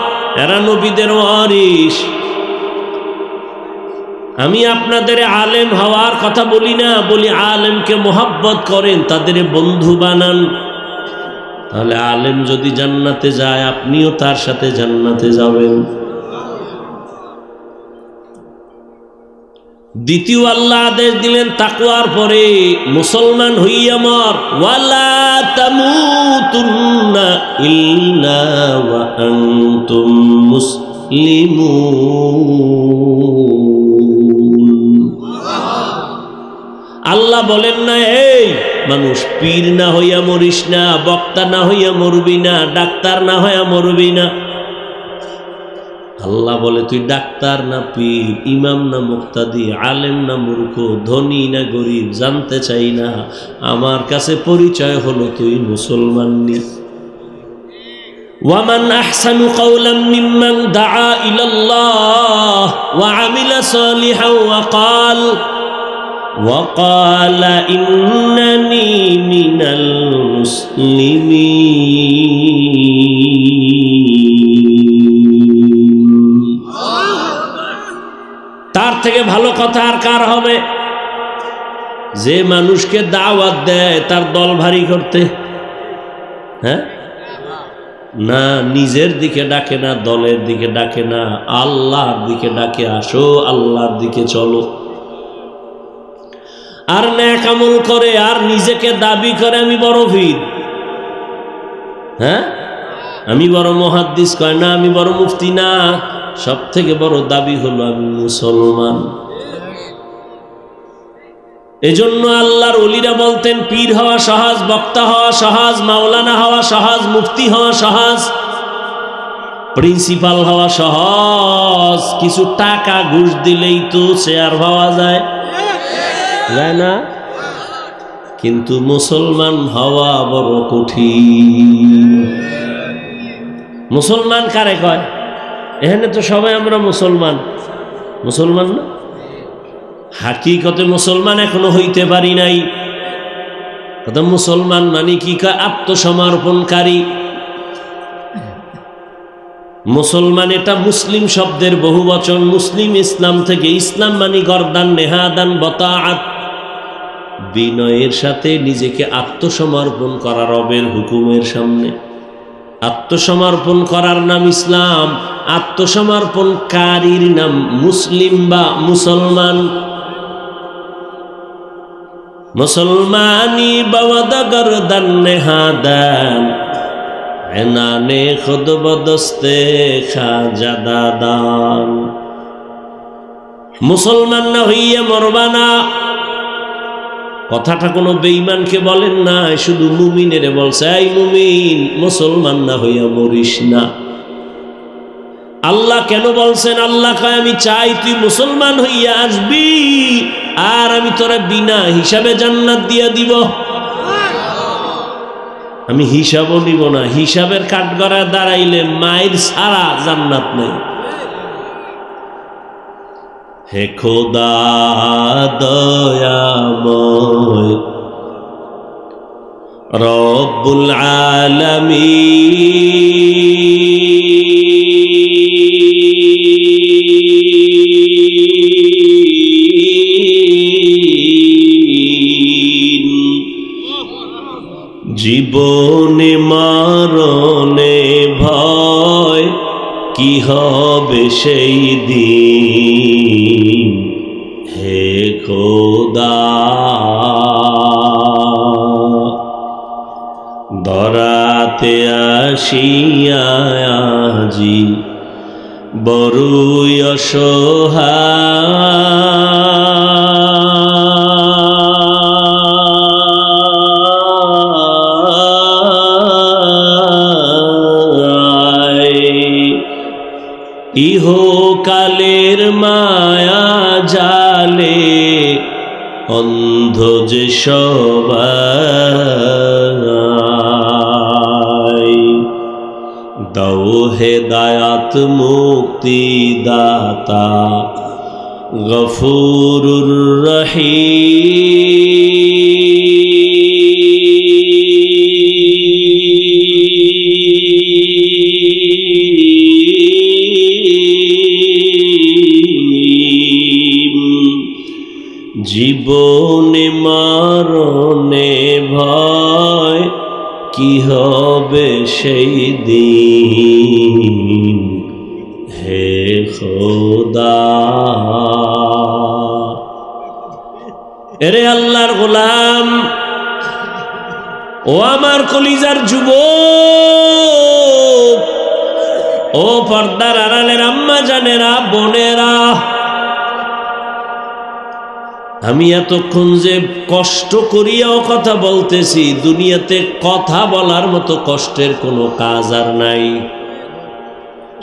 এরা নবীদের ওয়ারিস। আমি আপনাদের আলেম হওয়ার কথা বলি না, বলি আলেমকে মোহাব্বত করেন, তাদের বন্ধু বানান। তাহলে আলেম যদি জান্নাতে যায়, আপনিও তার সাথে জান্নাতে যাবেন। দ্বিতীয় আল্লাহ আদেশ দিলেন তাকওয়ার পরে, মুসলমান হইয়া মর। ওয়ালা তামুতুন্না ইল্লা ওয়া আনতুম মুসলিমুন। আল্লাহ বলেন না এই মানুষ, পীর না হইয়া মরিস না, বক্তা না হইয়া মরবি না, ডাক্তার না হইয়া মরবি না। আল্লাহ বলে তুই ডাক্তার না পীর, ইমাম না মুক্তাদি, আলেম না মূর্খ, ধনী না গরিব জানতে চাই না, আমার কাছে পরিচয় হলো তুই মুসলমান নি। ওয়ামান আহসানু কাওলাম মিম্মান দাআ ইলাল্লাহ ওয়া আমিলা সালিহান ওয়া ক্বালা ইন্নানী মিনাল মুসলিমিন। তার থেকে ভালো কথা আর কার হবে? যে মানুষকে দাওয়াত দেয় তার দল ভারী করতে, হ্যাঁ না, নিজের দিকে ডাকে না, দলের দিকে ডাকে না, আল্লাহর দিকে ডাকে, আসো আল্লাহর দিকে চলো। আর নেক আমল করে, আর নিজেকে দাবি করে আমি বড় পীর, হ্যাঁ আমি বড় মুহাদ্দিস, কয় না আমি বড় মুফতি, না, সব থেকে বড় দাবি হলো আমি মুসলমান। এজন্য আল্লাহর ওলিরা বলতেন পীর হওয়া সহজ, বক্তা হওয়া সহজ, মাওলানা হওয়া সহজ, মুফতি হওয়া সহজ, প্রিন্সিপাল হওয়া সহজ। কিছু টাকা ঘুষ দিলেই তো চেয়ার পাওয়া যায়, যায় না? কিন্তু মুসলমান হওয়া বড় কঠিন। মুসলমান কারে কয়? এখানে তো সবাই আমরা মুসলমান, মুসলমান না? হাকিকতে মুসলমান এখনো হইতে পারি নাই। কথা মুসলমান মানে কি? আত্মসমর্পণকারী। মুসলমান এটা মুসলিম শব্দের বহু বচন, মুসলিম ইসলাম থেকে। ইসলাম মানে গর্দান, নেহাদান, বতাআত, বিনয়ের সাথে নিজেকে আত্মসমর্পণ করা রবের হুকুমের সামনে। আত্মসমর্পণ করার নাম ইসলাম, আত্মসমর্পণকারীর নাম মুসলিম বা মুসলমান। मुसलमानी बवदगर दन्ने हादन एनाने खुद बदस्ते खाजादादान मुसलमान ना हইয়া মরবা না কথাটা কোনো বেঈমানকে বলেন না শুধু মুমিনেরে বলছে এই মুমিন মুসলমান না হইয়া মরিস না আল্লাহ কেন বলছেন আল্লাহ কয় আমি চাই তুই মুসলমান হইয়া আসবি আর আমি তোরা বিনা হিসাবে জান্নাত দিয়া দিব আমি হিসাবও নিব না হিসাবের কাঠগড়ায় দাঁড়াইলে মায়ের ছাড়া জান্নাত নাই হে খোদা দয়াময় রব্বুল আলামিন জীবনে মরণে ভয় কি হবে সেই দিন হে খোদা দরাতে আসিয়া আজি বড়ই ইহকালের মায়া জালে অন্ধ যে সবাই দাও হেদায়াত মুক্তি দাতা গফুরুর রহিম জীবনে মরণে ভয় কি হবে সেই দিন হে খোদা এরে আল্লাহর গোলাম ও আমার কলিজার যুবক ও পর্দার আড়ালের আম্মা জানেরা বোনেরা আমি এতক্ষণ যে কষ্ট করিয়াও কথা বলতেছি দুনিয়াতে কথা বলার মতো কষ্টের কোনো কাজ আর নাই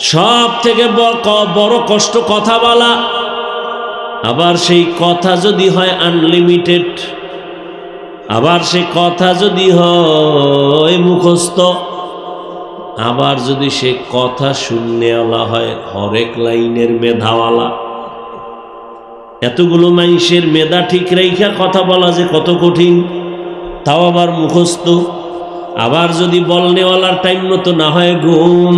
সব থেকে বড় কষ্ট কথা বলা আবার সেই কথা যদি হয় আনলিমিটেড আবার সেই কথা যদি হয় মুখস্থ আবার যদি সে কথা শূন্যওয়ালা হয় হরেক লাইনের মেধাওয়ালা এতগুলো মানুষের মেধা ঠিক রাইখা কথা বলা যে কত কঠিন তাও আবার মুখস্থ আবার যদি বলনেওয়ালার টাইম মতো না হয় ঘুম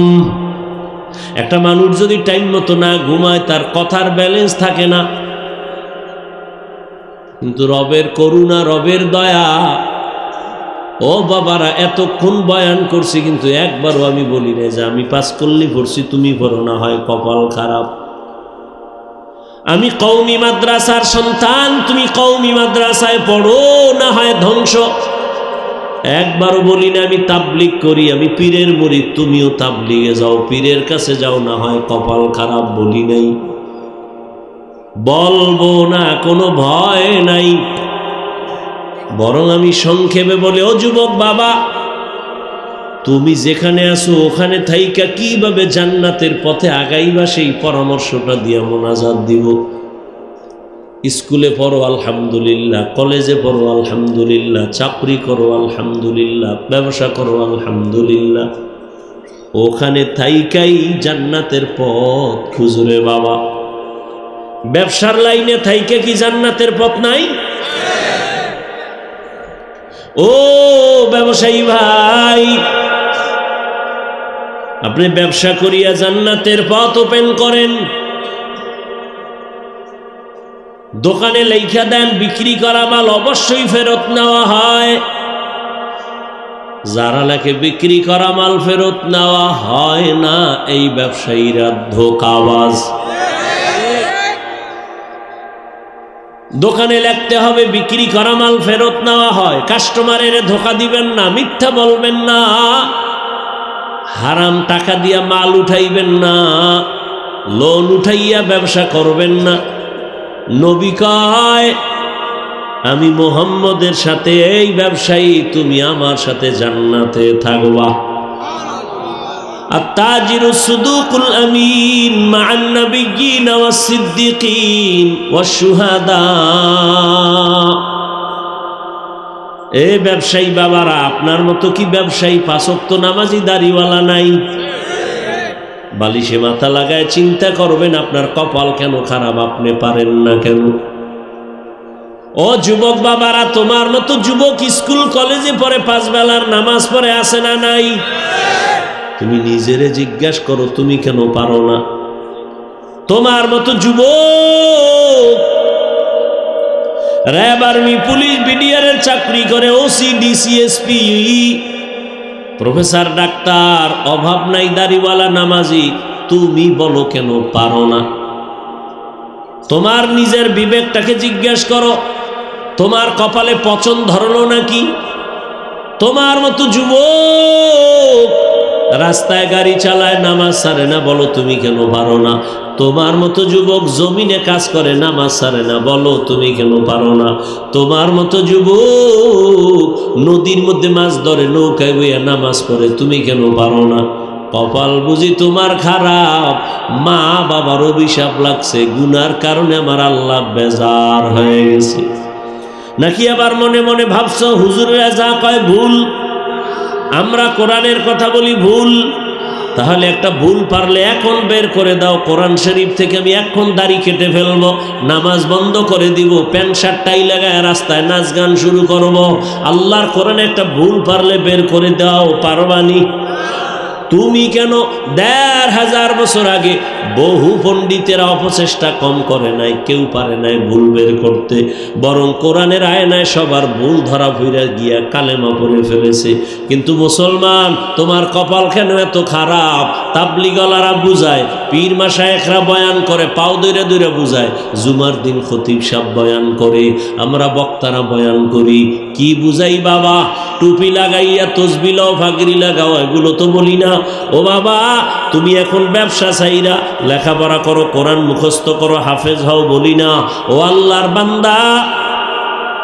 একটা মানুষ যদি টাইম মতো না ঘুমায় তার কথার ব্যালেন্স থাকে না কিন্তু রবের করুণা রবের দয়া ও বাবারা এতক্ষণ বয়ান করছি কিন্তু একবারও আমি বলি না যে আমি পাস করলে পড়ছি তুমি পড়ো না হয় কপাল খারাপ আমি কওমি মাদ্রাসার সন্তান তুমি কওমি মাদ্রাসায় পড়ো না হয় ধ্বংস একবারও বলি না আমি তাবলীগ করি আমি পীরের মুরিদ তুমিও তাবলীগে যাও পীরের কাছে যাও না হয় কপাল খারাপ বলি নাই বলবো না কোনো ভয় নাই বরং আমি সংক্ষেপে বলে ও যুবক বাবা তুমি যেখানে আছো ওখানে থাইকা কিভাবে জান্নাতের পথে আগাইবা সেই পরামর্শটা দিয়া মোনাজাত দিব স্কুলে পড়ো আলহামদুলিল্লাহ কলেজে পড়ো আলহামদুলিল্লাহ চাকরি করো আলহামদুলিল্লাহ ব্যবসা করো আলহামদুলিল্লাহ ওখানে থাইকাই জান্নাতের পথ খুঁজরে বাবা ব্যবসার লাইনে থাইকা কি জান্নাতের পথ নাই ও ব্যবসায়ী ভাই আপনি ব্যবসা করিয়া জান্নাতের পথ ওপেন করেন দোকানে লেখা দেন বিক্রি করা মাল অবশ্যই ফেরত নেওয়া হয় যারা লেখে বিক্রি করা মাল ফেরত নেওয়া হয় না এই ব্যবসায়ীরা ধোঁকাবাজ দোকানে লিখতে হবে বিক্রি করা মাল ফেরত নেওয়া হয়, কাস্টমারের ধোকা দিবেন না, মিথ্যা বলবেন না, হারাম টাকা দিয়া মাল উঠাইবেন না, লোন উঠাইয়া ব্যবসা করবেন না। নবী কয় আমি মুহাম্মদের সাথে এই ব্যবসায়ী, তুমি আমার সাথে জান্নাতে থাকবা। আত-তাজিরু সুদুকুল আমিন মা'আন নাবিয়্যিন ওয়াস সিদ্দিকিন ওয়াশ শুহাদা। এই ব্যবসায়ী বাবারা, আপনার মতো কি ব্যবসায়ী পাঁচ ওয়াক্ত নামাজি দাড়িওয়ালা নাই? বালিশে মাথা লাগায় চিন্তা করবেন আপনার কপাল কেন খারাপ, আপনি পারেন না কেন? ও যুবক বাবারা, তোমার মতো যুবক স্কুল কলেজে পড়ে, পাঁচ বেলার নামাজ পড়ে, আছে না নাই? তুমি নিজেরে জিজ্ঞাসা করো, তুমি কেন পারো না? তোমার মতো যুবক র্যাব, আর্মি, পুলিশ, বিডিআর এর চাকরি করে, ওসি, ডিসিএসপি, প্রফেসর, ডাক্তার, অভাব নাই, দাড়িওয়ালা, নামাজি, তুমি বলো কেন পারো না? তোমার নিজের বিবেকটাকে জিজ্ঞেস করো, তোমার কপালে পচন ধরলো নাকি? তোমার মতো যুবক রাস্তায় গাড়ি চালায়, নামাজ ছাড়ে না, বলো তুমি কেন পারো না? তোমার মতো যুবক জমিনে কাজ করে, নামাজ ছাড়ে না, বলো তুমি কেন পারো না? তোমার মতো যুবক নদীর মধ্যে মাছ ধরে, নৌকায় বইয়া নামাজ পড়ে, তুমি কেন পারো না? কপাল বুঝি তোমার খারাপ, মা বাবার অভিশাপ লাগছে, গুনার কারণে আমার আল্লাহ বেজার হয়ে গেছে। নাকি আবার মনে মনে ভাবছো হুজুরেরা যা কয় ভুল, আমরা কোরআনের কথা বলি ভুল? তাহলে একটা ভুল পারলে এখন বের করে দাও, কোরআন শরীফ থেকে আমি এখন দাড়ি কেটে ফেলবো, নামাজ বন্ধ করে দিব, প্যান্ট শার্ট টাই লাগায় রাস্তায় নাচ গান শুরু করবো। আল্লাহর কোরআনে একটা ভুল পারলে বের করে দাও, পারবানি? তুমি কেন ১৫০০ বছর আগে বহু পণ্ডিতেরা অপচেষ্টা কম করে নাই, কেউ পারে নাই ভুল বের করতে, বরং কোরআনের আয়নায় সবার ভুল ধরা ফিরে গিয়া কালেমা পড়ে ফেলেছে। কিন্তু মুসলমান, তোমার কপাল কেন এত খারাপ? তাবলিগলারা বুঝায়, পীর মাশায়েখরা বয়ান করে, পাও দইরা দইরা বুঝায়, জুমার দিন খতিব সাহেব বয়ান করে, আমরা বক্তারা বয়ান করি, কি বুঝাই বাবা? টুপি লাগাইয়া তসবিহ লাও, ফাগরি লাগাও, এগুলো তো বলি না। ও বাবা, তুমি এখন ব্যবসা চাইরা লেখাপড়া করো, কোরআন মুখস্থ করো, হাফেজ হও, বলি না। ও আল্লাহর বান্দা,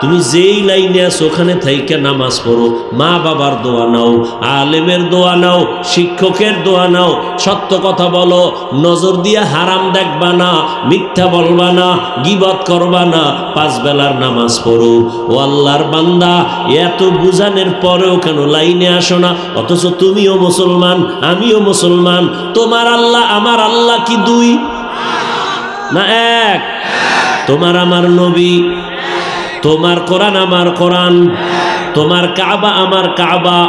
তুমি যেই লাইনে আছো ওখানে থাইকা নামাজ পড়ো, মা বাবার দোয়া নাও, আলেমের দোয়া নাও, শিক্ষকের দোয়া নাও, সত্য কথা বলো, নজর দিয়ে হারাম দেখবা না, মিথ্যা বলবা না, গীবত করবা না, পাঁচ বেলার নামাজ পড়ো। ও আল্লাহর বান্দা, এত বুঝানোর পরেও কেন লাইনে আসো না? অথচ তুমিও মুসলমান, আমিও মুসলমান। তোমার আল্লাহ আমার আল্লাহ কি দুই না এক? তোমার আমার নবী, তোমার কোরআন আমার কোরআন, তোমার কাবা আমার কাবা।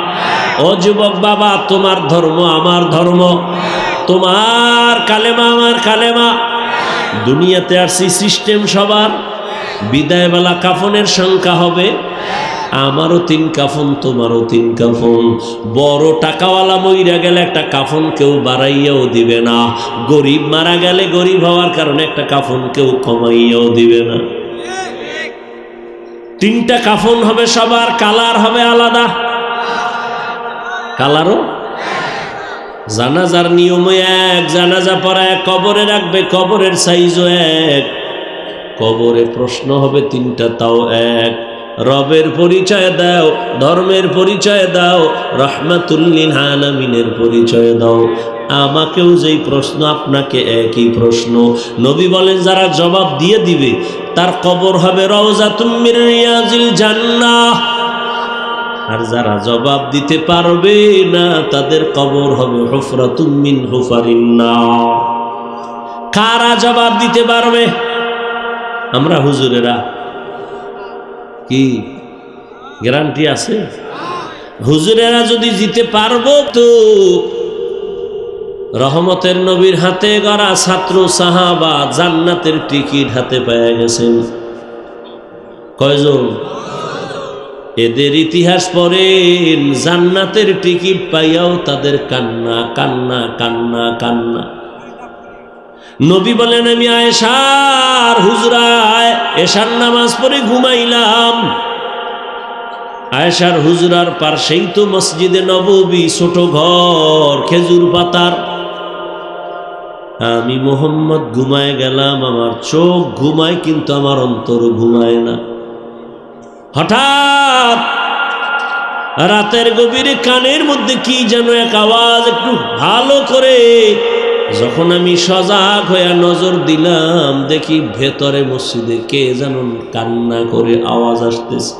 ও যুবক বাবা, তোমার ধর্ম আমার ধর্ম, তোমার কালেমা আমার কালেমা। দুনিয়াতে আসছি সিস্টেম সবার, বিদায়বেলা কাফনের সংখ্যা হবে, আমারও 3 কাফন, তোমারও 3 কাফন। বড় টাকাওয়ালা মইরা গেলে একটা কাফন কেউ বাড়াইয়াও দিবে না, গরিব মারা গেলে গরিব হওয়ার কারণে একটা কাফন কেউ কমাইয়াও দিবে না। 3টা কাফন হবে সবার, কালার হবে আলাদা, কালারও। জানাজার নিয়ম এক, জানাজা পড়ায় কবরে রাখবে, কবরের সাইজও এক, কবরে প্রশ্ন হবে 3টা, তাও এক। রবের পরিচয় দাও, ধর্মের পরিচয় দাও, রাহমাতুল লিল আলামিনের পরিচয় দাও। আমাকেও যেই প্রশ্ন, আপনাকে একই প্রশ্ন। নবী বলেন, যারা জবাব দিয়ে দিবে তার কবর হবে রওজাতুম মির রিয়াজিল জান্নাহ, আর যারা জবাব দিতে পারবে না তাদের কবর হবে হুফরাতুম মিন হুফারিন নার। কারা জবাব দিতে পারবে? আমরা হুজুরেরা। কি গ্যারান্টি আছে? হুজুরেরা যদি দিতে পারবো, তো রহমতের নবীর হাতে গড়া ছাত্র সাহাবা জান্নাতের টিকিট হাতে পেয়ে গেছেন। কয়জন? এদের ইতিহাস পড়েন, জান্নাতের টিকিট পাইয়াও তাদের কান্না কান্না কান্না কান্না। নবী বলেন, আমি আয়েশার হুজরায় এশার নামাজ পড়ে ঘুমাইলাম। আয়েশার হুজরার পাশেই তো মসজিদে নববী, ছোট ঘর, খেজুর পাতার। আমি মোহাম্মদ ঘুমায় গেলাম, আমার চোখ ঘুমায় কিন্তু আমার অন্তর ঘুমায় না। হঠাৎ রাতের গভীরে কানের মধ্যে কি যেন এক আওয়াজ, একটু ভালো করে যখন আমি সজাগ হয়ে নজর দিলাম, দেখি ভেতরে মসজিদে কে যেন কান্না করে আওয়াজ আসতেছে।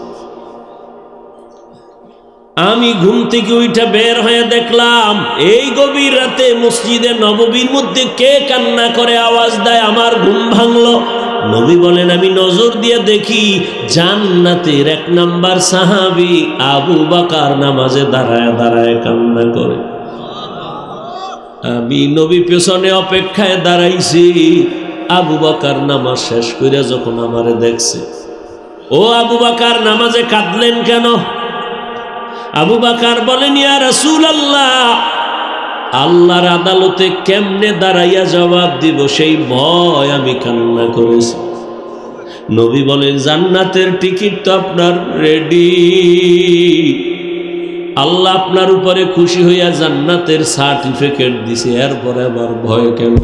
আমি ঘুম থেকে উঠে বের হয়ে দেখলাম এই গভীর রাতে মসজিদে নববীর মধ্যে কে কান্না করে আওয়াজ দেয়। আমার ঘুম ভাঙলো। নবী বলেন, আমি নজর দিয়ে দেখি জান্নাতের 1 নাম্বার সাহাবী আবু বকর নামাজে দাঁড়ায় দাঁড়ায় কান্না করে। আমি নবী পেছনে অপেক্ষায় দাঁড়াইছি। আবু বকর নামাজ শেষ করে যখন আমারে দেখছে, ও আবু বকর নামাজে কাঁদলেন কেন? আবু বকর বলেন, ইয়া রাসূলুল্লাহ, আল্লাহর আদালতে কেমনে দাঁড়াইয়া জবাব দিব সেই ভয় আমি কান্না করেছি। নবী বলেন, জান্নাতের টিকিট তো আপনার রেডি, আল্লাহ আপনার উপরে খুশি হইয়া জান্নাতের সার্টিফিকেট দিছে, এরপরে আবার ভয় কেন?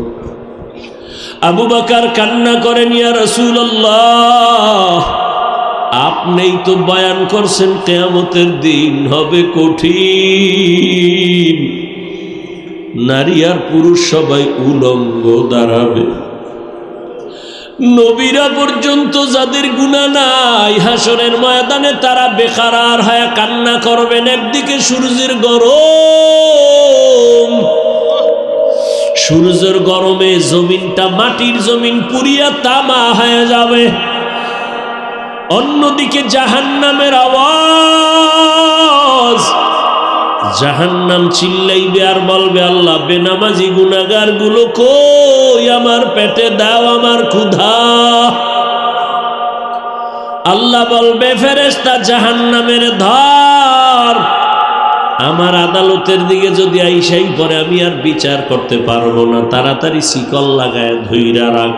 আবু বকর কান্না করেন, ইয়া রাসূলুল্লাহ, আপনিই তো বয়ান করছেন কিয়ামতের দিন হবে কঠিন, নারী আর পুরুষ সবাই উলঙ্গ দাঁড়াবে। নবীরা পর্যন্ত যাদের গুনাহ নাই, হাসরের ময়দানে তারা বেকারার হয়ে কান্না করবেন। একদিকে সূর্যের গরম, সূর্যের গরমে জমিনটা, মাটির জমিন পুড়িয়া তামা হয়ে যাবে। অন্যদিকে জাহান্নামের আওয়াজ, জাহান্নাম চিল্লাইবে আর বলবে, আল্লাহ বেনামাজি গুনাহগার গুলো কই, আমার পেটে দাও আমার ক্ষুধা। আল্লাহ বলবে, ফেরেশতা জাহান্নামের ধর, আমার আদালতের দিকে যদি আইসাই পরে আমি আর বিচার করতে পারবো না, তাড়াতাড়ি শিকল লাগায় ধইরা রাখ।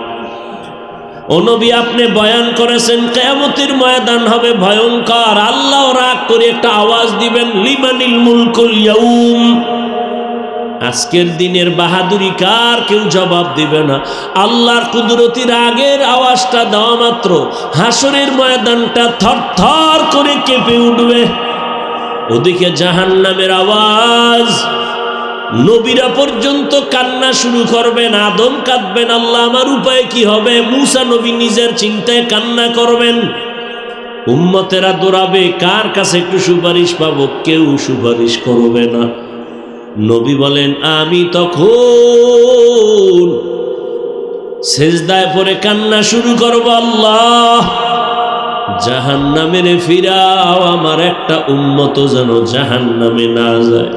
ও নবী, আপনি বয়ান করেছেন কিয়ামতের ময়দান হবে ভয়ঙ্কর। আল্লাহ রাগ করে একটা আওয়াজ দিবেন, লিমানিল মুলকুল ইয়াউম, আজকের দিনের বাহাদুরি কার? কেউ জবাব দিবে না। আল্লাহর কুদরতির আগের আওয়াজটা দেওয়া মাত্র হাসরের ময়দানটা থরথর করে কেঁপে উঠবে। ওদিকে জাহান্নামের আওয়াজ, নবীরা পর্যন্ত কান্না শুরু করবেন। আদম কাঁদবেন, আল্লাহ আমার উপায় কি হবে? মূসা নবী নিজের চিন্তায় কান্না করবেন। উম্মতেরা দৌড়াবে, কার কাছে একটু সুপারিশ পাবো? কেউ সুপারিশ করবে না। নবী বলেন, আমি তখন সেজদায় পড়ে কান্না শুরু করব, আল্লাহ জাহান্নামে ফিরাও, আমার একটা উম্মত যেন জাহান্নামে না যায়।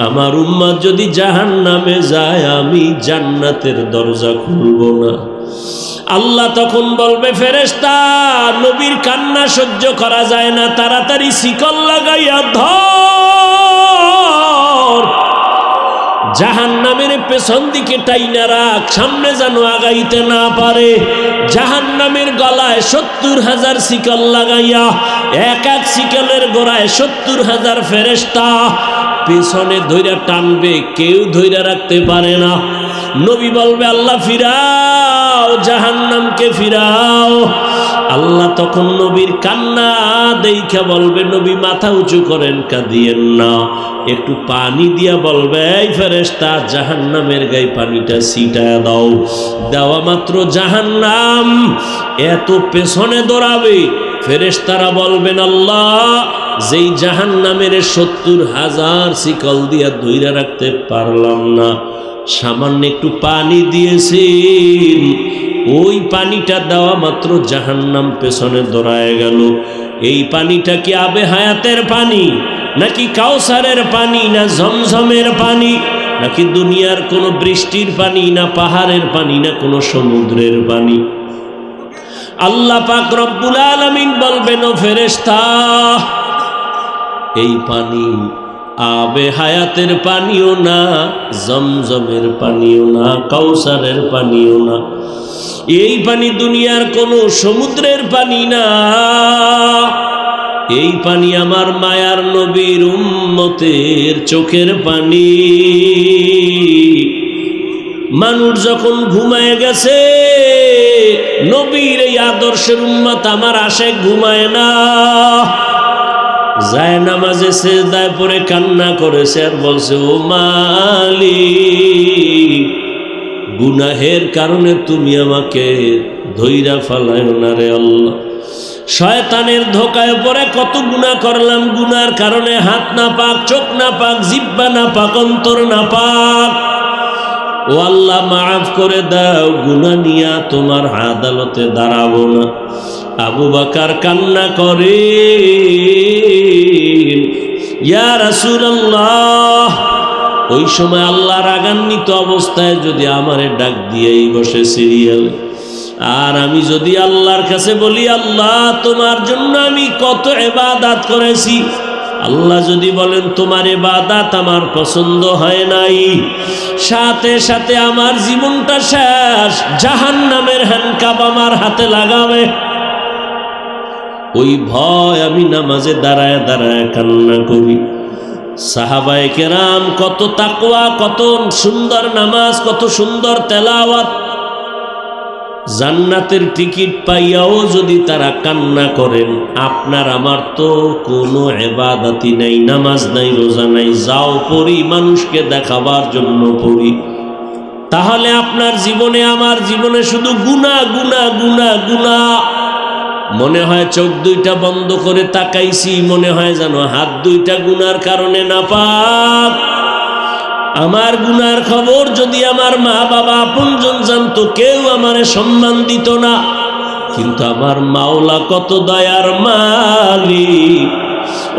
আমার উম্মত যদি জাহান্নামে যায়, আমি জান্নাতের দরজা খুলব না। আল্লাহ তখন বলবে, ফেরেশতা নবীর কান্না সহ্য করা যায় না, তাড়াতাড়ি শিকল লাগাইয়া ধর, জাহান্নামের পেছন দিকে টাইনা রাখ, সামনে যেন আগাইতে না পারে। জাহান্নামের গলায় 70,000 শিকল লাগাইয়া, এক এক শিকলের গোড়ায় 70,000 ফেরেশতা পেছনে ধইরা টানবে, কেউ ধইরা রাখতে পারে না। নবী বলবে, আল্লাহ ফিরাও, জাহান্নামকে ফিরাও। আল্লাহ তখন নবীর কান্না দেখা বলবে, নবী মাথা উঁচু করেন, কাঁদিয়েন না। একটু পানি দিয়া বলবে, এই ফেরেশতা জাহান্নামের গায়ে পানিটা ছিটায়া দাও। দেওয়া মাত্র জাহান্নাম এত পেছনে দৌড়াবে, ফেরেশতারা বলবেন, আল্লাহ যেই জাহান্নামের 70,000 শিকল দিয়া ধইরা রাখতে পারলাম না, সামান্য একটু পানি দিয়েছেন, ওই পানিটা দেওয়া মাত্র জাহান্নাম পেছনে দৌড়ায় গেল। এই পানিটা কি আবে হায়াতের পানি, নাকি কাউসারের পানি, না ঝমঝমের পানি, নাকি দুনিয়ার কোনো বৃষ্টির পানি, না পাহাড়ের পানি, না কোনো সমুদ্রের পানি? আল্লাহ পাক রব্বুল আলামিন বলবেন, ও ফেরেশতা এই পানি আবে হায়াতের পানিও না, জমজমের পানিও না, কাউসারের পানিও না, এই পানি দুনিয়ার কোনো সমুদ্রের পানি না, এই পানি আমার মায়ার নবীর উম্মতের চোখের পানি। মানুষ যখন ঘুমায় গেছে, নবীর এই আদর্শের উম্মত আমার আশেক ঘুমায় না, যায় নামাজে সেজদায় পড়ে কান্না করেছে আর বলছে, ও মালিক, গুনাহের কারণে তুমি আমাকে ধইরা ফালায় না রে আল্লাহ। শয়তানের ধোকায় পড়ে কত গুনাহ করলাম, গুনার কারণে হাত না পাক, চোখ না পাক, জিহ্বা না পাক, অন্তর না পাক। ও আল্লাহ মাফ করে দাও, গুনাহ নিয়া তোমার আদালতে দাঁড়াবো না। আবু বকর কান্না করে, ইয়া রাসূলুল্লাহ, ওই সময় আল্লাহ রাগান্বিত অবস্থায় যদি আমারে ডাক দিয়েই বসে সিরিয়ালে, আর আমি যদি আল্লাহর কাছে বলি, আল্লাহ তোমার জন্য আমি কত ইবাদত করেছি, আল্লাহ যদি বলেন তোমার ইবাদত আমার পছন্দ হয় নাই, সাথে সাথে আমার জীবনটা শেষ, জাহান্নামের হ্যান্ডকাপ আমার হাতে লাগাবে। ওই ভয় আমি নামাজে দাঁড়ায় দাঁড়ায় কান্না করি। সাহাবায়ে কেরাম কত তাকওয়া, কত সুন্দর নামাজ, কত সুন্দর তেলাওয়াত, জান্নাতের টিকিট পাইয়াও যদি তারা কান্না করেন, আপনার আমার তো কোনো ইবাদতই নাই, নামাজ নাই, রোজা নাই, যাও পড়ি মানুষকে দেখাবার জন্য পড়ি, তাহলে আপনার জীবনে আমার জীবনে শুধু গুনাহ গুনাহ গুনাহ গুনাহ। মনে হয় চোখ দুইটা বন্ধ করে তাকাইছি, মনে হয় যেন হাত দুইটা গুনার কারণে নাপাক। আমার গুনার খবর যদি আমার মা বাবা আপনজন জানতো, কেউ আমারে সম্মান দিত না। কিন্তু আমার মাওলা কত দয়ার মালিক।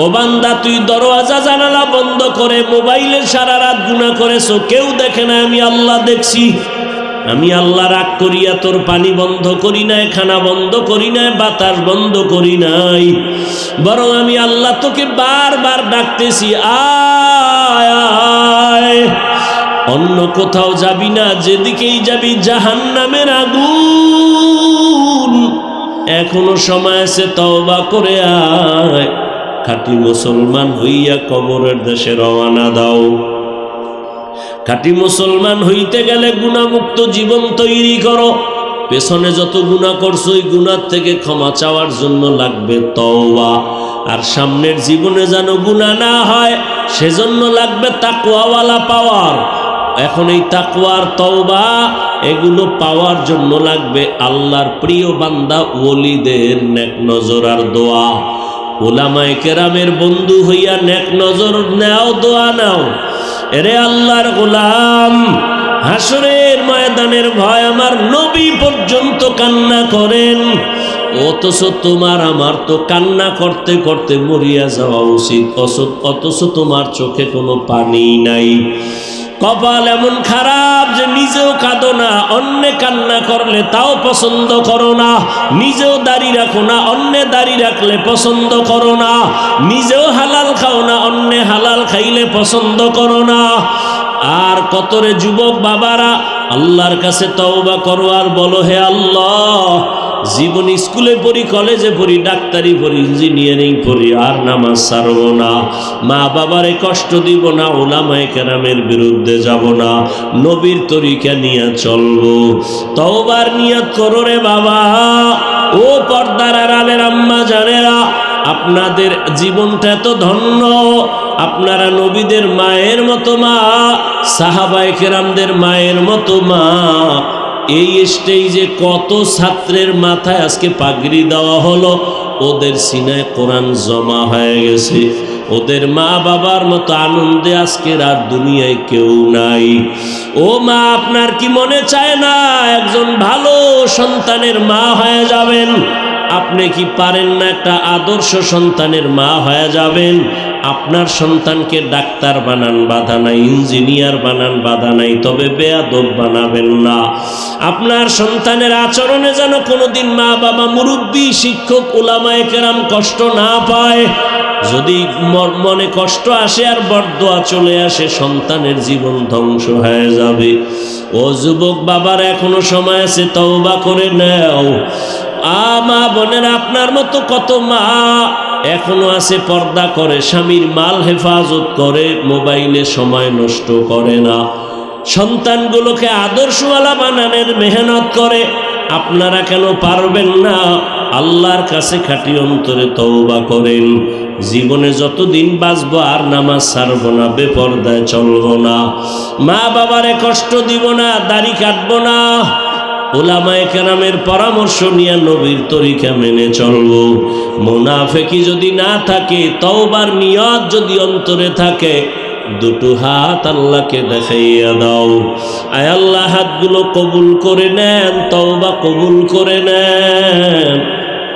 ও বান্দা, তুই দরওয়াজা জানালা বন্ধ করে মোবাইলে সারা রাত গুনাহ করেছো, কেউ দেখে না, আমি আল্লাহ দেখছি। আমি আল্লাহ রাগ করিয়া তোর পানি বন্ধ করি নাই, খানা বন্ধ করি নাই, বাতাস বন্ধ করি নাই, বরং আমি আল্লাহ তোকে বারবার ডাকতেছি, আয় আয়, অন্য কোথাও যাবি না, যেদিকেই যাবি জাহান্নামের আগুন। এখনো সময় আছে, তওবা করে আয়, খাঁটি মুসলমান হইয়া কবরের দেশে রওনা দাও। খাঁটি মুসলমান হইতে গেলে গুনাহমুক্ত জীবন তৈরি করো। পেছনে যত গুনাহ করছো, ওই গুনাহ থেকে ক্ষমা চাওয়ার জন্য লাগবে তওবা। আর সামনের জীবনে যেন গুনাহ না হয়, সেজন্য লাগবে তাকওয়াওয়ালা পাওয়ার। এখন এই তাকওয়ার তওবা এগুলো পাওয়ার জন্য লাগবে আল্লাহর প্রিয় বান্দা ওলিদের নেক নজর আর দোয়া। উলামায়ে কেরামের বন্ধু হইয়া নেক নজর নাও, দোয়া নাও। এরে আল্লাহর গোলাম, হাসরের ময়দানের ভয় আমার নবী পর্যন্ত কান্না করেন, অথচ তোমার আমার তো কান্না করতে করতে মরিয়া যাওয়া উচিত, অথচ তোমার চোখে কোনো পানি নাই। কপাল এমন খারাপ যে নিজেও কাঁদো না, অন্যে কান্না করলে তাও পছন্দ করো না, নিজেও দাড়ি রাখো না, অন্যে দাড়ি রাখলে পছন্দ করো না, নিজেও হালাল খাও না, অন্যে হালাল খাইলে পছন্দ করো না। আর কতরে যুবক বাবারা আল্লাহর কাছে তওবা করো আর বলো, হে আল্লাহ, জীবন স্কুলে পড়ি, কলেজে পড়ি, ডাক্তারি পড়ি, ইঞ্জিনিয়ারিং পড়ি, আর নামাজ ছাড়বো না, মা বাবারে কষ্ট দিব না, উলামায়ে কেরামের বিরুদ্ধে যাব না, নবীর তরিকা নিয়ে চলবো। তওবার নিয়ত করো রে বাবা। ও পর্দার আড়ালের আম্মা জানেরা, আপনাদের জীবনটা এত ধন্য, আপনারা নবীদের মায়ের মতো মা, সাহাবায়ে কেরামদের মায়ের মতো মা। এই স্টেজে কত ছাত্রের মাথায় আজকে পাগড়ি দেওয়া হলো, ওদের সিনায় কোরআন জমা হয়ে গেছে। ওদের মা বাবার মতো আনন্দে আজকের আর দুনিয়ায় কেউ নাই। ও মা, আপনার কি মনে চায় না একজন ভালো সন্তানের মা হয়ে যাবেন? আপনি কি পারেন না একটা আদর্শ সন্তানের মা হয়ে যাবেন? আপনার সন্তানকে ডাক্তার বানান, বাধা নাই, ইঞ্জিনিয়ার বানান, বাধা নাই, তবে বেয়াদব বানাবেন না। আপনার সন্তানের আচরণে যেন কোনোদিন মা বাবা, মুরব্বী, শিক্ষক, উলামায়ে কেরাম কষ্ট না পায়। যদি মনে কষ্ট আসে আর বরদোয়া চলে আসে, সন্তানের জীবন ধ্বংস হয়ে যাবে। ও যুবক বাবার, এখনো সময় আছে, তওবা করে নাও। মা বোনের, আপনার মতো কত মা এখনো আছে পর্দা করে, স্বামীর মাল হেফাজত করে, মোবাইলে সময় নষ্ট করে না, সন্তানগুলোকে আদর্শওয়ালা বানানোর মেহনত করে। আপনারা কেন পারবেন না? আল্লাহর কাছে খাঁটি অন্তরে তওবা করেন। জীবনে যতদিন বাঁচবো আর নামাজ ছাড়বো না, বেপরদায় চলবো না, মা বাবারে কষ্ট দিব না, দাড়ি কাটবো না, উলামায়ে কেরামের পরামর্শ নিয়ে নবীর তরিকা মেনে চলবো। মুনাফিকি যদি না থাকে, তওবার নিয়ত যদি অন্তরে থাকে, দুটো হাত আল্লাহকে দেখাইয়া দাও। আয় আল্লাহ, হাতগুলো কবুল করে নেন, তওবা কবুল করে নেন,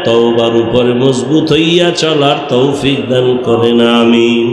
তওবার উপরে মজবুত হইয়া চলার তৌফিক দান করেন, আমিন।